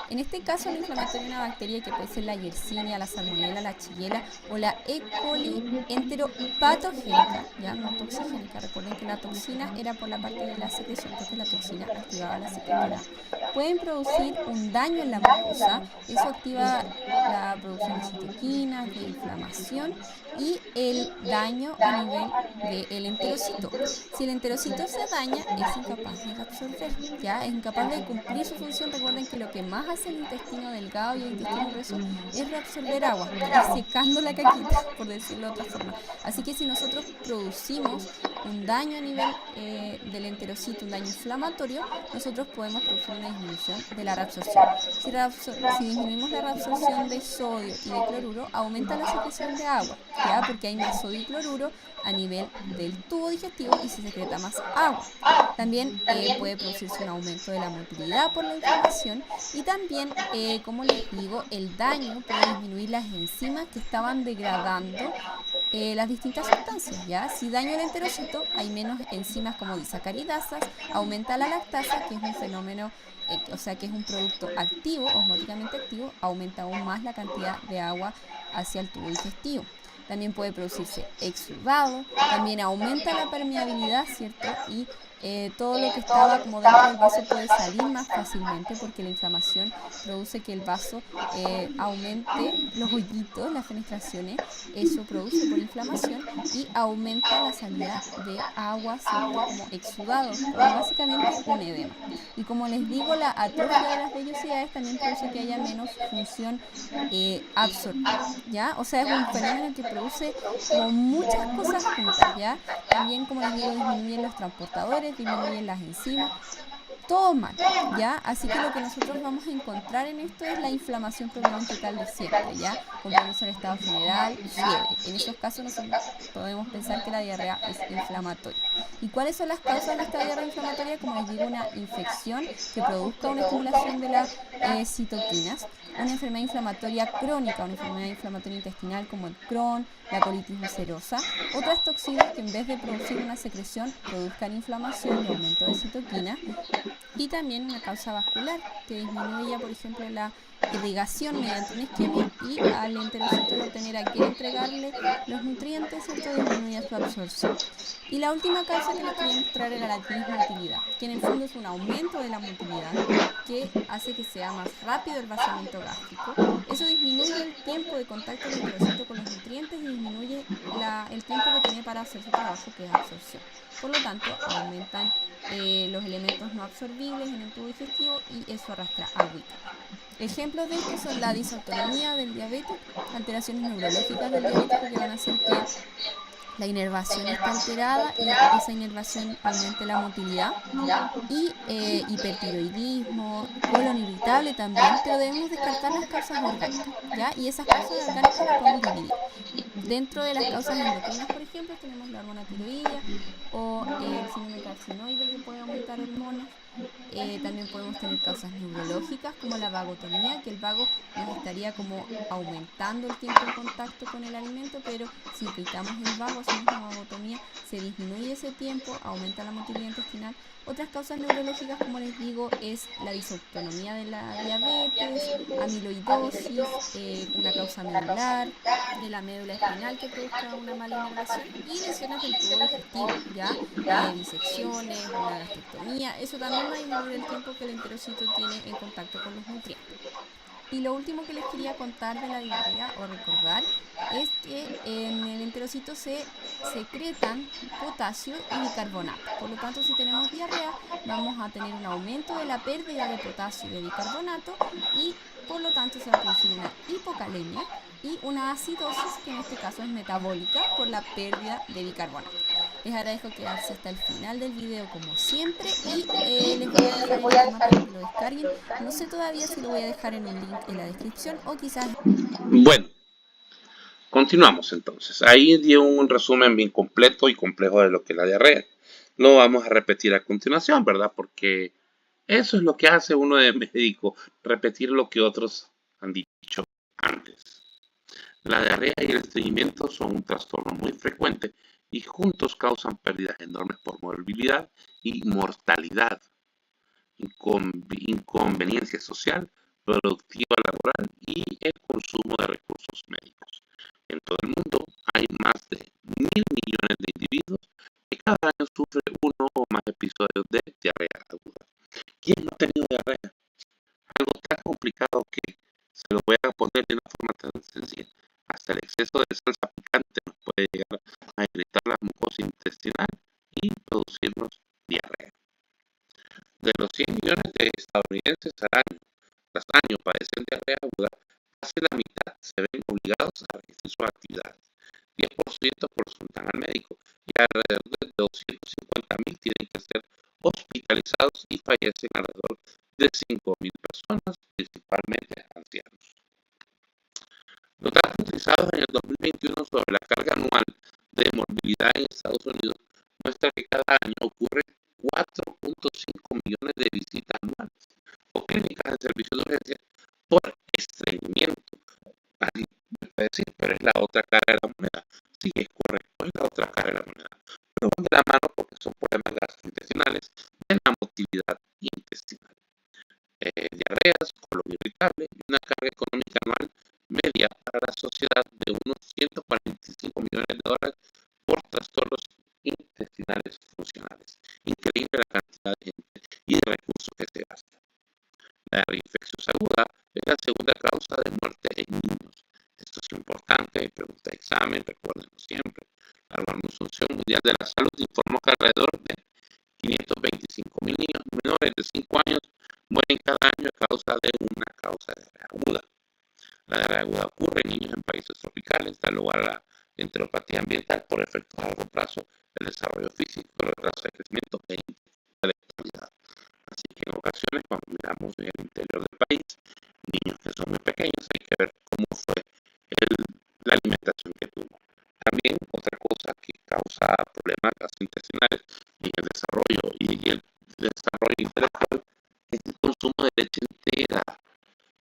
En este caso, la inflamatoria es una bacteria que puede ser la Yersinia, la Salmonella, la Shigella o la E. coli enteropatogénica, ¿ya? No toxigénica. Recuerden que la toxina era por la parte de la secreción, entonces la toxina activaba la secretora. Pueden producir un daño en la mucosa, eso activa la producción de citoquinas, de inflamación y el daño a nivel del enterocito. Si el enterocito se daña, es incapaz de reabsorber, ¿ya? Es incapaz de cumplir su función. Recuerden que lo que más hace el intestino delgado y el intestino grueso es reabsorber agua, ir secando la caquita, por decirlo de otra forma. Así que si nosotros producimos un daño a nivel del enterocito, un daño inflamatorio, nosotros podemos producir una disminución de la reabsorción. Si disminuimos la reabsorción de sodio y de cloruro, aumenta la secreción de agua, ¿ya? Porque hay más sodio y cloruro a nivel del tubo digestivo y se secreta más agua. También puede producirse un aumento de la motilidad por la inflamación y también, como les digo, el daño puede disminuir las enzimas que estaban degradando las distintas sustancias, ¿ya? Si daño el enterocito, hay menos enzimas como disacaridasas, aumenta la lactasa, que es un fenómeno, o sea, que es un producto activo, osmóticamente activo, aumenta aún más la cantidad de agua hacia el tubo digestivo. También puede producirse exudado, también aumenta la permeabilidad, ¿cierto? Y todo lo que estaba como dentro del vaso puede salir más fácilmente porque la inflamación produce que el vaso aumente los hoyitos, las fenestraciones, eso produce por inflamación y aumenta la salida de agua, ¿cierto? Como exudado, o básicamente un edema. Y como les digo, la atrofia de las vellosidades también produce que haya menos función absortiva, ¿ya? O sea, es un fenómeno que produce como muchas cosas juntas, ¿ya? También, como les digo, disminuyen los transportadores, disminuyen las enzimas, todo mal, ¿ya? Así que lo que nosotros vamos a encontrar en esto es la inflamación propiamente tal de siempre, ¿ya? Compramos el estado general, fiebre. En esos casos nosotros podemos pensar que la diarrea es inflamatoria. ¿Y cuáles son las causas de esta diarrea inflamatoria? Como les digo, una infección que produzca una estimulación de las citoquinas, una enfermedad inflamatoria crónica, una enfermedad inflamatoria intestinal como el Crohn, la colitis ulcerosa, otras toxinas que en vez de producir una secreción produzcan inflamación y aumento de citoquinas, y también una causa vascular que disminuye, por ejemplo, la irrigación mediante una isquemia y al enterocito no tener a qué entregarle los nutrientes, ¿cierto? Disminuye su absorción. Y la última causa que les quería mostrar era la dismotilidad, que en el fondo es un aumento de la motilidad que hace que sea más rápido el vaciamiento gástrico. Eso disminuye el tiempo de contacto del enterocito con los nutrientes y disminuye el tiempo que tiene para hacer su trabajo, que es absorción. Por lo tanto, aumentan los elementos no absorbibles en el tubo digestivo y eso arrastra agüita. Ejemplos de esto son la disautonomía del diabético, alteraciones neurológicas del diabético que van a hacer que la inervación está alterada y esa inervación aumente la motilidad y hipertiroidismo, colon irritable también, pero debemos descartar las causas orgánicas, ¿ya? Y esas causas orgánicas las podemos dividir. Dentro de las causas endocrinas, por ejemplo, tenemos la hormona tiroidea o el síndrome carcinoide que puede aumentar hormonas. También podemos tener causas neurológicas como la vagotonía, que el vago nos estaría como aumentando el tiempo en contacto con el alimento, pero si quitamos el vago, hacemos una vagotomía economía, se disminuye ese tiempo, aumenta la motilidad intestinal. Otras causas neurológicas, como les digo, es la disautonomía de la diabetes, amiloidosis, una causa medular, de la médula espinal que produzca una mala inervación y lesiones del tubo digestivo, ¿ya? Disecciones, una gastrectomía, eso también va a disminuir el tiempo que el enterocito tiene en contacto con los nutrientes. Y lo último que les quería contar de la diarrea o recordar es que en el enterocito se secretan potasio y bicarbonato. Por lo tanto, si tenemos diarrea, vamos a tener un aumento de la pérdida de potasio y de bicarbonato y por lo tanto se va a producir una hipocalemia y una acidosis que en este caso es metabólica por la pérdida de bicarbonato. Les agradezco quedarse hasta el final del video como siempre y les voy a dejar el esquema para que lo descarguen. No sé todavía si lo voy a dejar en un link en la descripción o quizás... Bueno, continuamos entonces. Ahí dio un resumen bien completo y complejo de lo que es la diarrea. Lo vamos a repetir a continuación, ¿verdad? Porque eso es lo que hace uno de médico, repetir lo que otros han dicho antes. La diarrea y el estreñimiento son un trastorno muy frecuente y juntos causan pérdidas enormes por morbilidad y mortalidad, inconveniencia social, productiva laboral y el consumo de recursos médicos. En todo el mundo hay más de 1.000 millones de individuos que cada año sufren uno o más episodios de diarrea aguda. ¿Quién no ha tenido diarrea? Algo tan complicado que se lo voy a poner de una forma tan sencilla. Hasta el exceso de salsa picante nos puede llegar a irritar la mucosa intestinal y producirnos diarrea. De los 100 millones de estadounidenses al año padecen diarrea aguda, casi la mitad se ven obligados a reducir sus actividades. 10% consultan al médico y alrededor de 250.000 tienen que ser hospitalizados y fallecen alrededor de 5.000 personas, principalmente ancianos. Los datos utilizados en el 2021 sobre la carga anual de morbilidad en Estados Unidos muestra que cada año ocurren 4.5 millones de visitas anuales o clínicas de servicios de urgencia por estreñimiento. Alguien me puede decir, pero es la otra cara de la moneda. Sí, es correcto, es la otra cara de la moneda. Pero van de la mano porque son problemas gastrointestinales de la motilidad intestinal. Diarreas, colon irritable y una carga económica anual media para la sociedad de unos 145 millones de dólares por trastornos intestinales funcionales. Increíble la cantidad de gente y de recursos que se gasta. La diarrea infecciosa aguda es la segunda causa de muerte en niños. Esto es importante, pregunta de examen, recuérdenlo siempre. La Organización Mundial de la Salud informó que alrededor de 525.000 niños menores de 5 años mueren cada año a causa de una causa de diarrea aguda. La diarrea aguda ocurre en niños en países tropicales, da lugar a la enteropatía ambiental por efectos a largo plazo, el desarrollo físico, el retraso de crecimiento e intelectualidad. Así que en ocasiones, cuando miramos en el interior del país, niños que son muy pequeños, hay que ver cómo fue la alimentación que tuvo. También otra cosa que causa problemas gastrointestinales en el desarrollo y el desarrollo intelectual es el consumo de leche entera.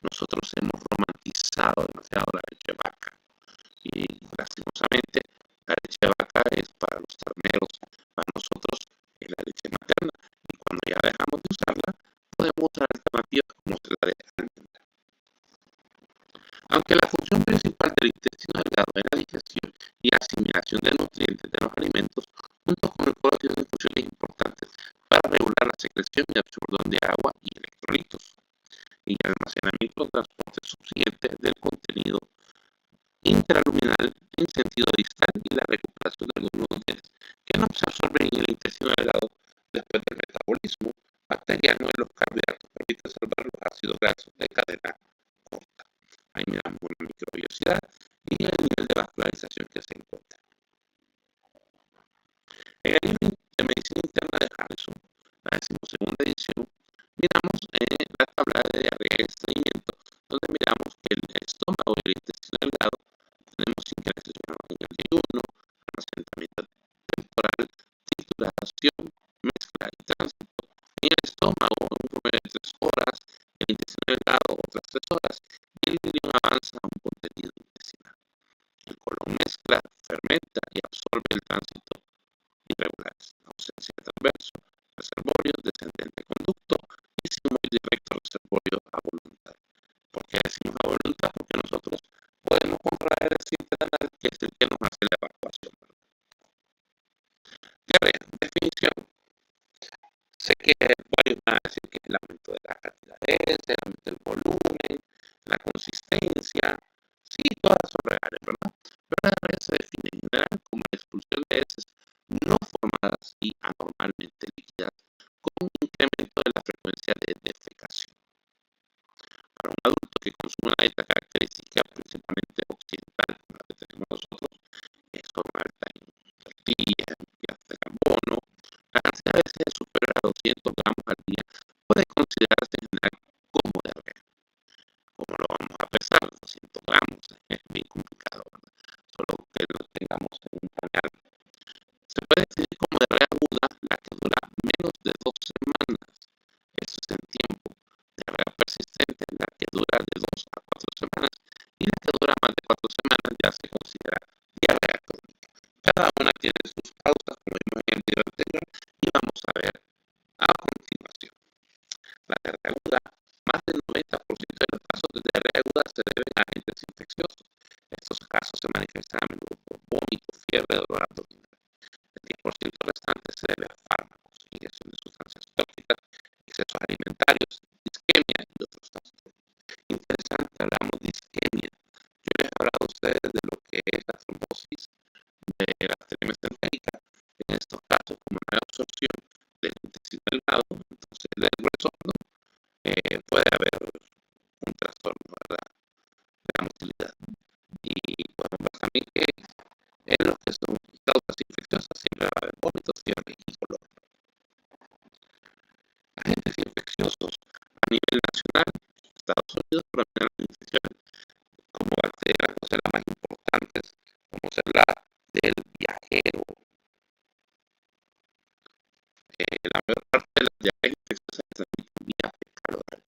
Nosotros hemos romantizado demasiado la leche de vaca y lastimosamente la leche de vaca es para los terneros, para nosotros es la leche materna y cuando ya dejamos de usarla podemos usar alternativas como la de almendra. Aunque la función principal del intestino delgado es la digestión y asimilación de nutrientes de los alimentos, junto con el colon tiene funciones importantes para regular la secreción y absorción de agua y electrolitos y el almacenamiento o transporte suficiente del contenido intraluminal en sentido distal y la recuperación de algunos nutrientes que no se absorben en el intestino delgado después del metabolismo bacteriano de los carbohidratos permite salvar los ácidos grasos de cadena corta. Ahí miramos una microvellosidad y el nivel de vascularización que se encuentra. En el libro de medicina interna de Harrison, la 12ª edición, miramos la tabla de diarrea y estreñimiento, donde miramos que el estómago y el intestino delgado tenemos ingresos en el ayuno, almacenamiento temporal, trituración, mezcla y tránsito. En el estómago, un promedio de 3 horas, el intestino delgado otras 3 horas y el ilion avanza a un contenido intestinal. El colon mezcla, fermenta y absorbe el tránsito que varios van a decir que es el aumento de la cantidad de heces, el aumento del volumen, la consistencia. Sí, todas son reales, ¿verdad? Pero la diarrea se define en general como la expulsión de heces no formadas y anormalmente líquidas con un incremento de la frecuencia de defecación. Para un adulto que consume una dieta característica principalmente occidental, como la que tenemos nosotros, que son alta en tortillas, en hidratos de carbono, la cantidad de veces superior a 200 gramos al día puede considerarse en general como diarrea. ¿Cómo lo vamos a pesar? 200 gramos es bien complicado, ¿verdad? Solo que lo tengamos en un pañal. Se puede definir como diarrea aguda la que dura menos de 2 semanas. Eso es el tiempo. Diarrea persistente la que dura de 2 a 4 semanas y la que dura más de 4 semanas ya se considera diarrea crónica. Cada una tiene sus causas, como vimos en el video anterior, y vamos a ver a continuación. La diarrea aguda, más del 90% de los casos de diarrea aguda se deben a agentes infecciosos. Estos casos se manifiestan a menudo por vómito, fiebre, dolor abdominal. El 10% restante se debe a fármacos, ingestión de sustancias tóxicas, excesos alimentarios, isquemia y otros trastornos. Interesante, hablamos de isquemia. Yo les he hablado a ustedes de lo que es la trombosis de la arteria mesentérica. En estos casos, como no hay absorción del intestino delgado, entonces del grueso, ¿no? Puede haber un trastorno, ¿verdad?, de la motilidad. Y podemos ver también que en lo que son causas infecciosas siempre va a haber vómitos, fiebre y dolor. Agentes infecciosos a nivel nacional, Estados Unidos provienen las infecciones como bacterias, o sea, las más importantes, como ser la del viajero. La mayor parte de las diarreas infecciosas se transmiten vía fecal oral.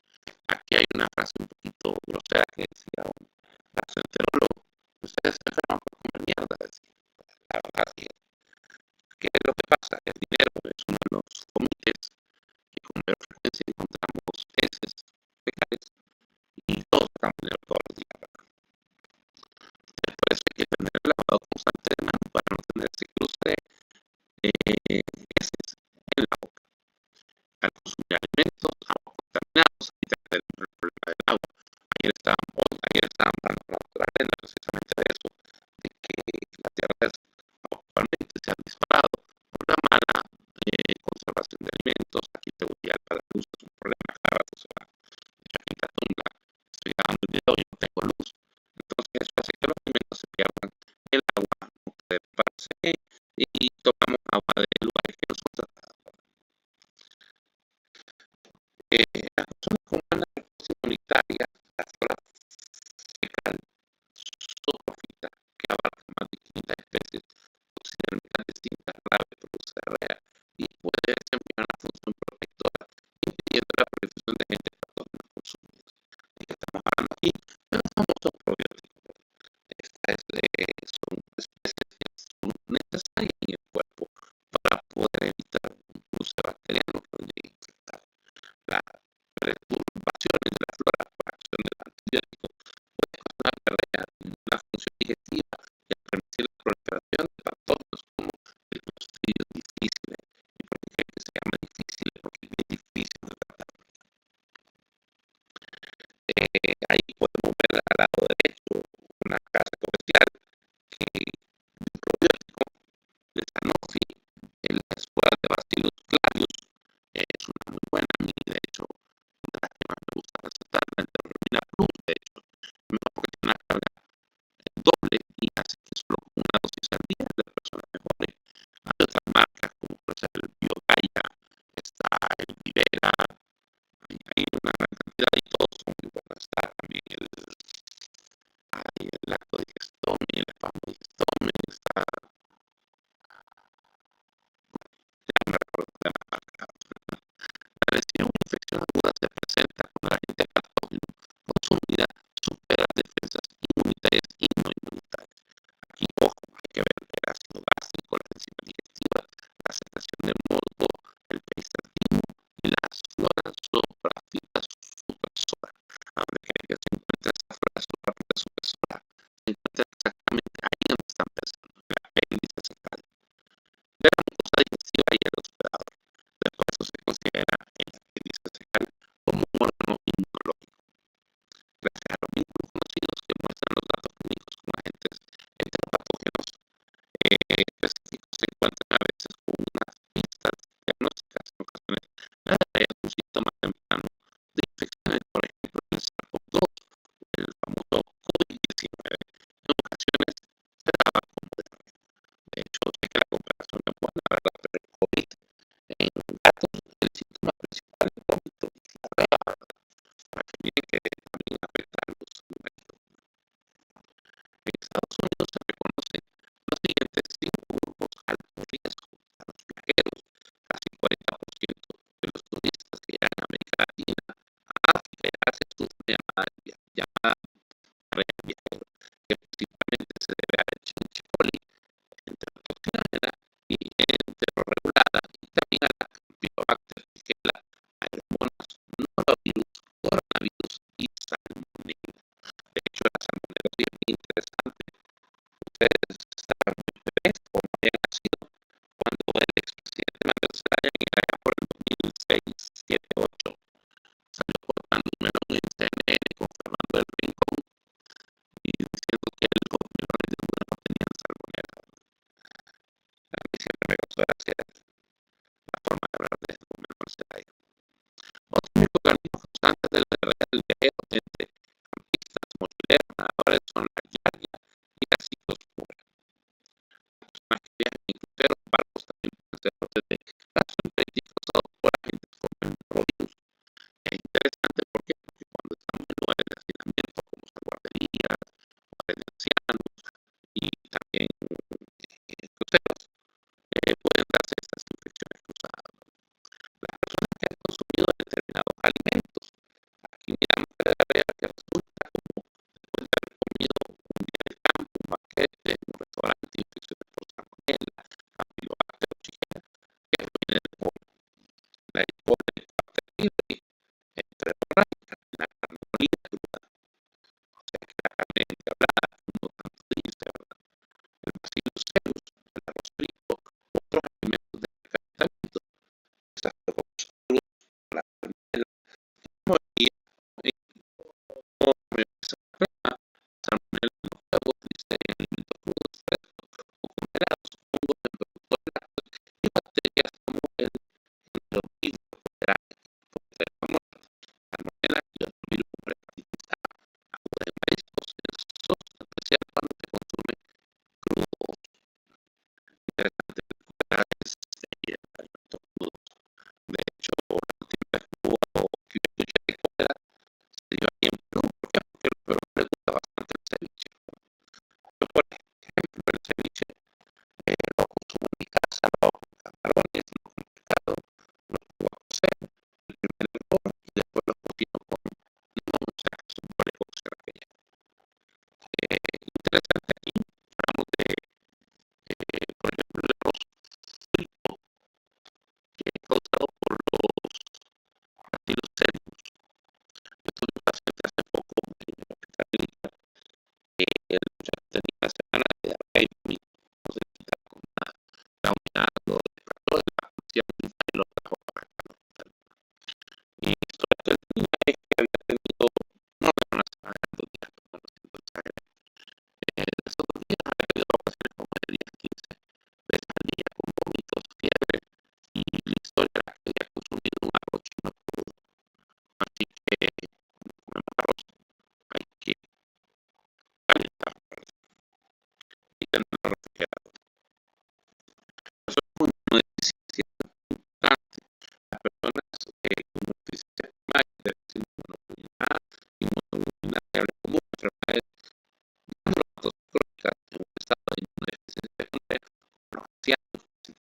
Aquí hay una frase un poquito grosera que decía un gastroenterólogo: ustedes se enferman por comer mierda. Decía. La verdad es que lo que pasa, el dinero es uno de los comités que con mayor frecuencia encontramos heces fecales y todos sacamos dinero todos los días, ¿verdad? Por eso hay que tener el lavado constante de manos para no tener ese cruce de heces en la boca. Al consumir alimentos, agua contaminados, hay que tener el problema del agua. Ayer estaban hablando con la doctora Arena precisamente de eso, de que las diarreas actualmente se han disparado por la mala conservación de alimentos. Aquí te voy a para la luz, es un problema, cada rato se va. De hecho, aquí en Catumba estoy grabando el video y no tengo luz. Entonces eso hace que los alimentos se pierdan, el agua no puede prepararse y tomamos agua de lugares que no son tratados. Las personas con buena respuesta inmunitaria, la flora fecal zootrófica, que abarca más de 500 especies toxinas distintas, grave, produce diarrea y puede desempeñar una función protectora, impidiendo la proliferación de agentes patógenos consumidos. ¿De qué estamos hablando aquí? De los famosos probióticos. Estas son especies que son necesarias en el cuerpo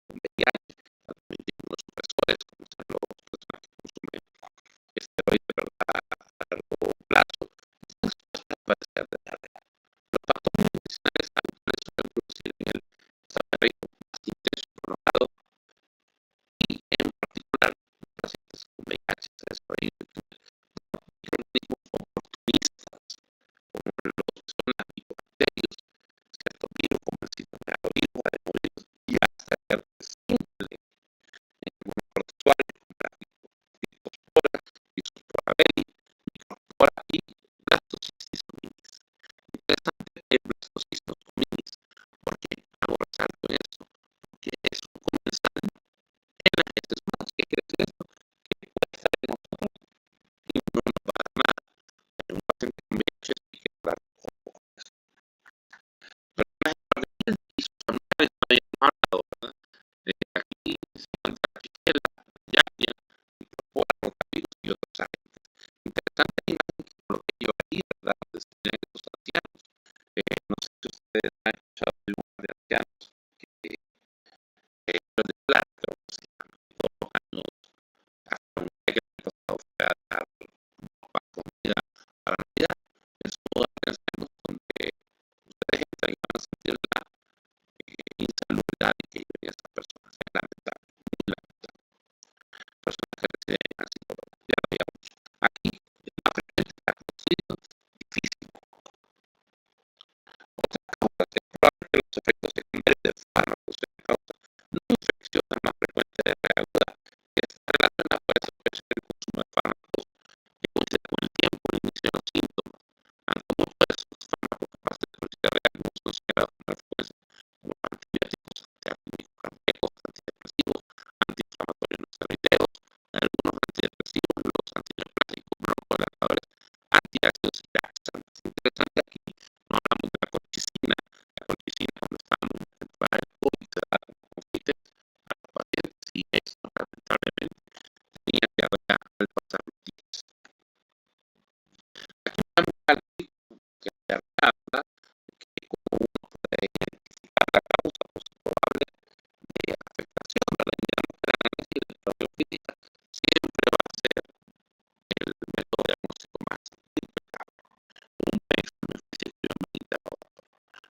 con VIH, también tiene unos supresores, como son las personas que consumen esteroides, ¿verdad? A largo plazo, están expuestas a padecer de diarrea. Los patógenos medicinales habituales suelen producir en el saboreado más intenso y prolongado, y en particular en pacientes con VIH se desarrollan microorganismos oportunistas, como los que son las micobacterias, ciertos virus como el citomegalovirus, adenovirus y hasta el herpes simple, en algunos protozoarios como la Phytophthora, Rhizophora belli, Microspora y Blastocystis hominis. Interesante el Blastocystis hominis, porque hago resalto en esto, porque es un comensal en las heces humanas. ¿Qué quiere decir esto? Que puede estar en nosotros y no nos va a dar nada. En un paciente con VIH hay que hablar ojo con eso. Pero las hemorragias y sus familiares no habíamos hablado, ¿verdad? Aquí se encuentra la Shigella, la Giardia, Microspora, rotavirus y otros agentes. Interesante la imagen que coloqué yo ahí, ¿verdad? Donde se tienen estos ancianos. No sé si ustedes han escuchado de un par de ancianos que los de plata, creo que se llama, que todos los años, hasta un día que el pasado fue a dar ropa, comida para Navidad. Es un lugar de ancianos donde ustedes entran y van a sentir la insalubridad en que viven esas personas. Es lamentable, muy lamentable. Personas que residen así por ya lo digamos. Aquí es más frecuente la conocido difícil. Otra causa es probable que los efectos secundarios de fármacos sean causa no infecciosa más frecuente de diarrea aguda, que está relacionada por esa especie del consumo de fármacos que coincide con el tiempo y inicio de los síntomas. Aunque muchos de esos fármacos capaces de producir diarrea no son considerados con más frecuencia, como los antibióticos, antiarrítmicos cardíacos, antidepresivos, antiinflamatorios no esteroideos, algunos antidepresivos, los antineoplásicos, broncodilatadores, antiácidos y laxantes. Interesante aquí, no hablamos de la colchicina. La colchicina, cuando estábamos en la temporada del COVID, se da como confites a los pacientes y esto lamentablemente tenía diarrea al pasar los días. Aquí vamos a ver que la diarrea, ¿verdad? Que como uno puede identificar la causa o su probable de afectación de la inmunológica y la probiofísica, siempre va a ser el método diagnóstico más impecable. Un buen examen físico y un buen interrogatorio.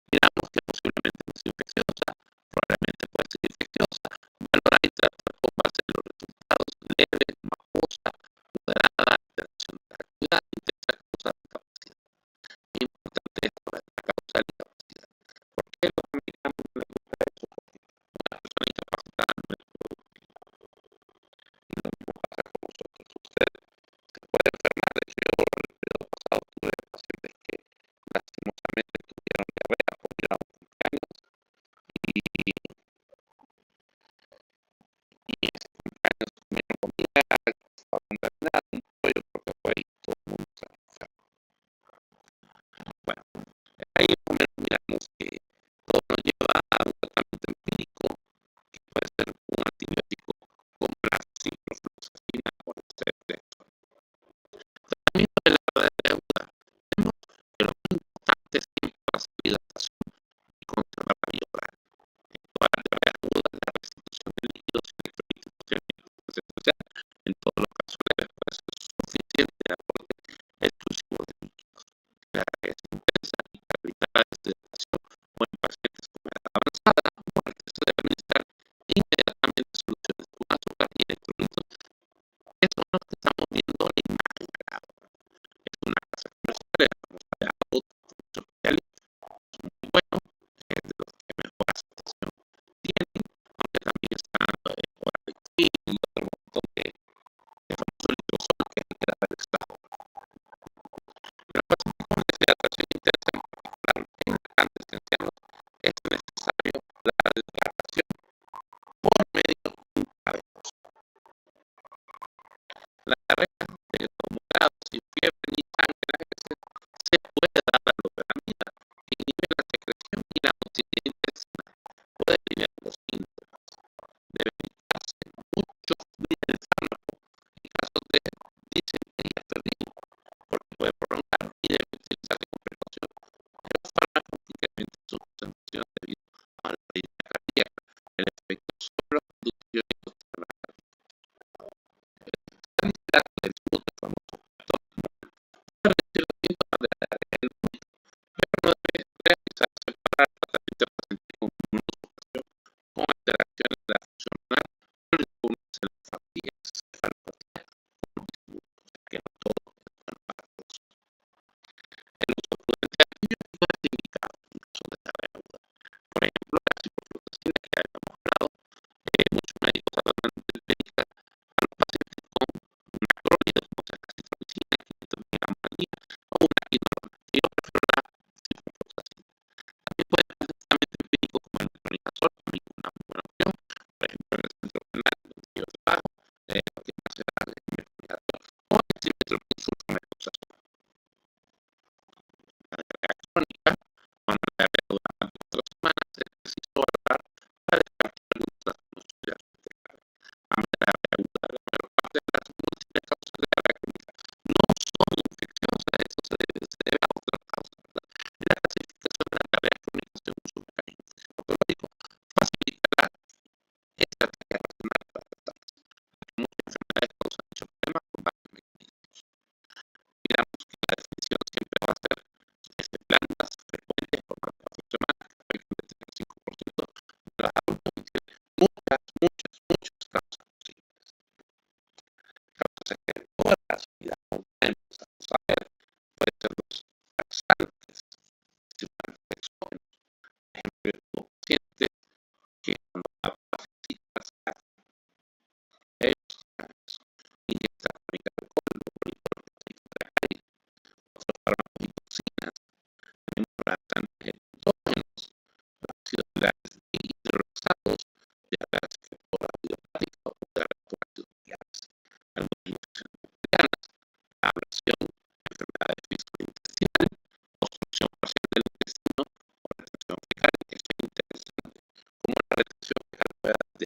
Miramos que posiblemente no es infecciosa, probablemente puede ser infecciosa. Valorar y tratar con base en los resultados leve, majosa, moderada, alteración de la actividad, intensa, causa de incapacidad. Es importante esto de la causa de la incapacidad. ¿Por qué los americanos no les gusta eso? Porque una persona incapacitada no es productiva. Y lo mismo pasa con nosotros. Usted se puede enfermar. De hecho, yo el periodo pasado tuve pacientes que lastimosamente tuvieron diarrea por ir a un cumpleaños y ese cumpleaños comieron comida, estaba contaminada, un pollo creo que fue y todo el mundo se enfermó. Bueno, ahí más o menos miramos que todo nos lleva a un tratamiento empírico que puede ser un antibiótico con ciprofloxacina o ceftriaxona. Tratamiento de la diarrea aguda. Vemos que lo más importante es siempre la hidratación y conservar la vía oral. En todas las diarreas agudas, la restitución de líquidos y electrolitos es esencial. En todos los casos leves puede ser suficiente aporte exclusivo de líquidos. La diarrea es intensa y para evitar la deshidratación o en pacientes con edad avanzada, muerte se debe administrar inmediatamente soluciones con azúcar y electrolitos. Eso es lo que estamos viendo en la imagen acá. Es una casa comercial, estamos allá a otro especialista. Es muy bueno, es de los que mejor aceptación tienen, aunque también están Oralexin y otro montón de famoso litrosol que es el que da el estado. Pero pacientes con deshidratación intensa, en particular en grandes ancianos, es necesario la hidratación por medios intravenosos. La diarrea de los moderados sin fiebre ni sangre en las heces se puede dar a loperamida, que inhibe la secreción y la toxicidad intestinal. Puede aliviar los síntomas. Debe evitarse mucho fluir el fármaco en casos de disentería febril, porque puede prolongar y debe utilizarse con precaución. Los fármacos que incrementan su concentración debido a la arritmia cardíaca. El efecto sobre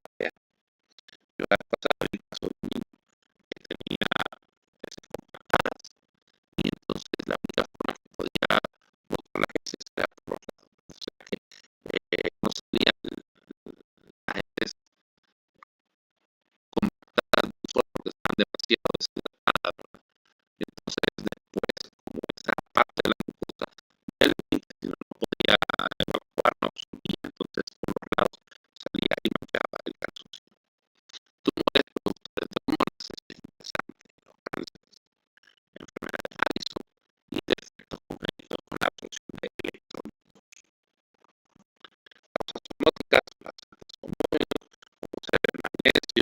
diarrea. Yo la pasaba en el caso de un niño que tenía heces compactadas y entonces la única forma que podía botar las heces era por los lados. O sea que no salían las heces compactadas de un solo porque estaban demasiado deshidratadas, ¿verdad? Entonces después, como esa parte de la mucosa del intestino no podía evacuar, no absorbía, entonces por los lados salía y manchaba el calzoncillo. Tumores producto de hormonas, esto es interesante, los cánceres, enfermedades de Addison y defectos congénitos con la absorción de electrolitos. Causas osmóticas, laxantes homogéneos, como ser el magnesio,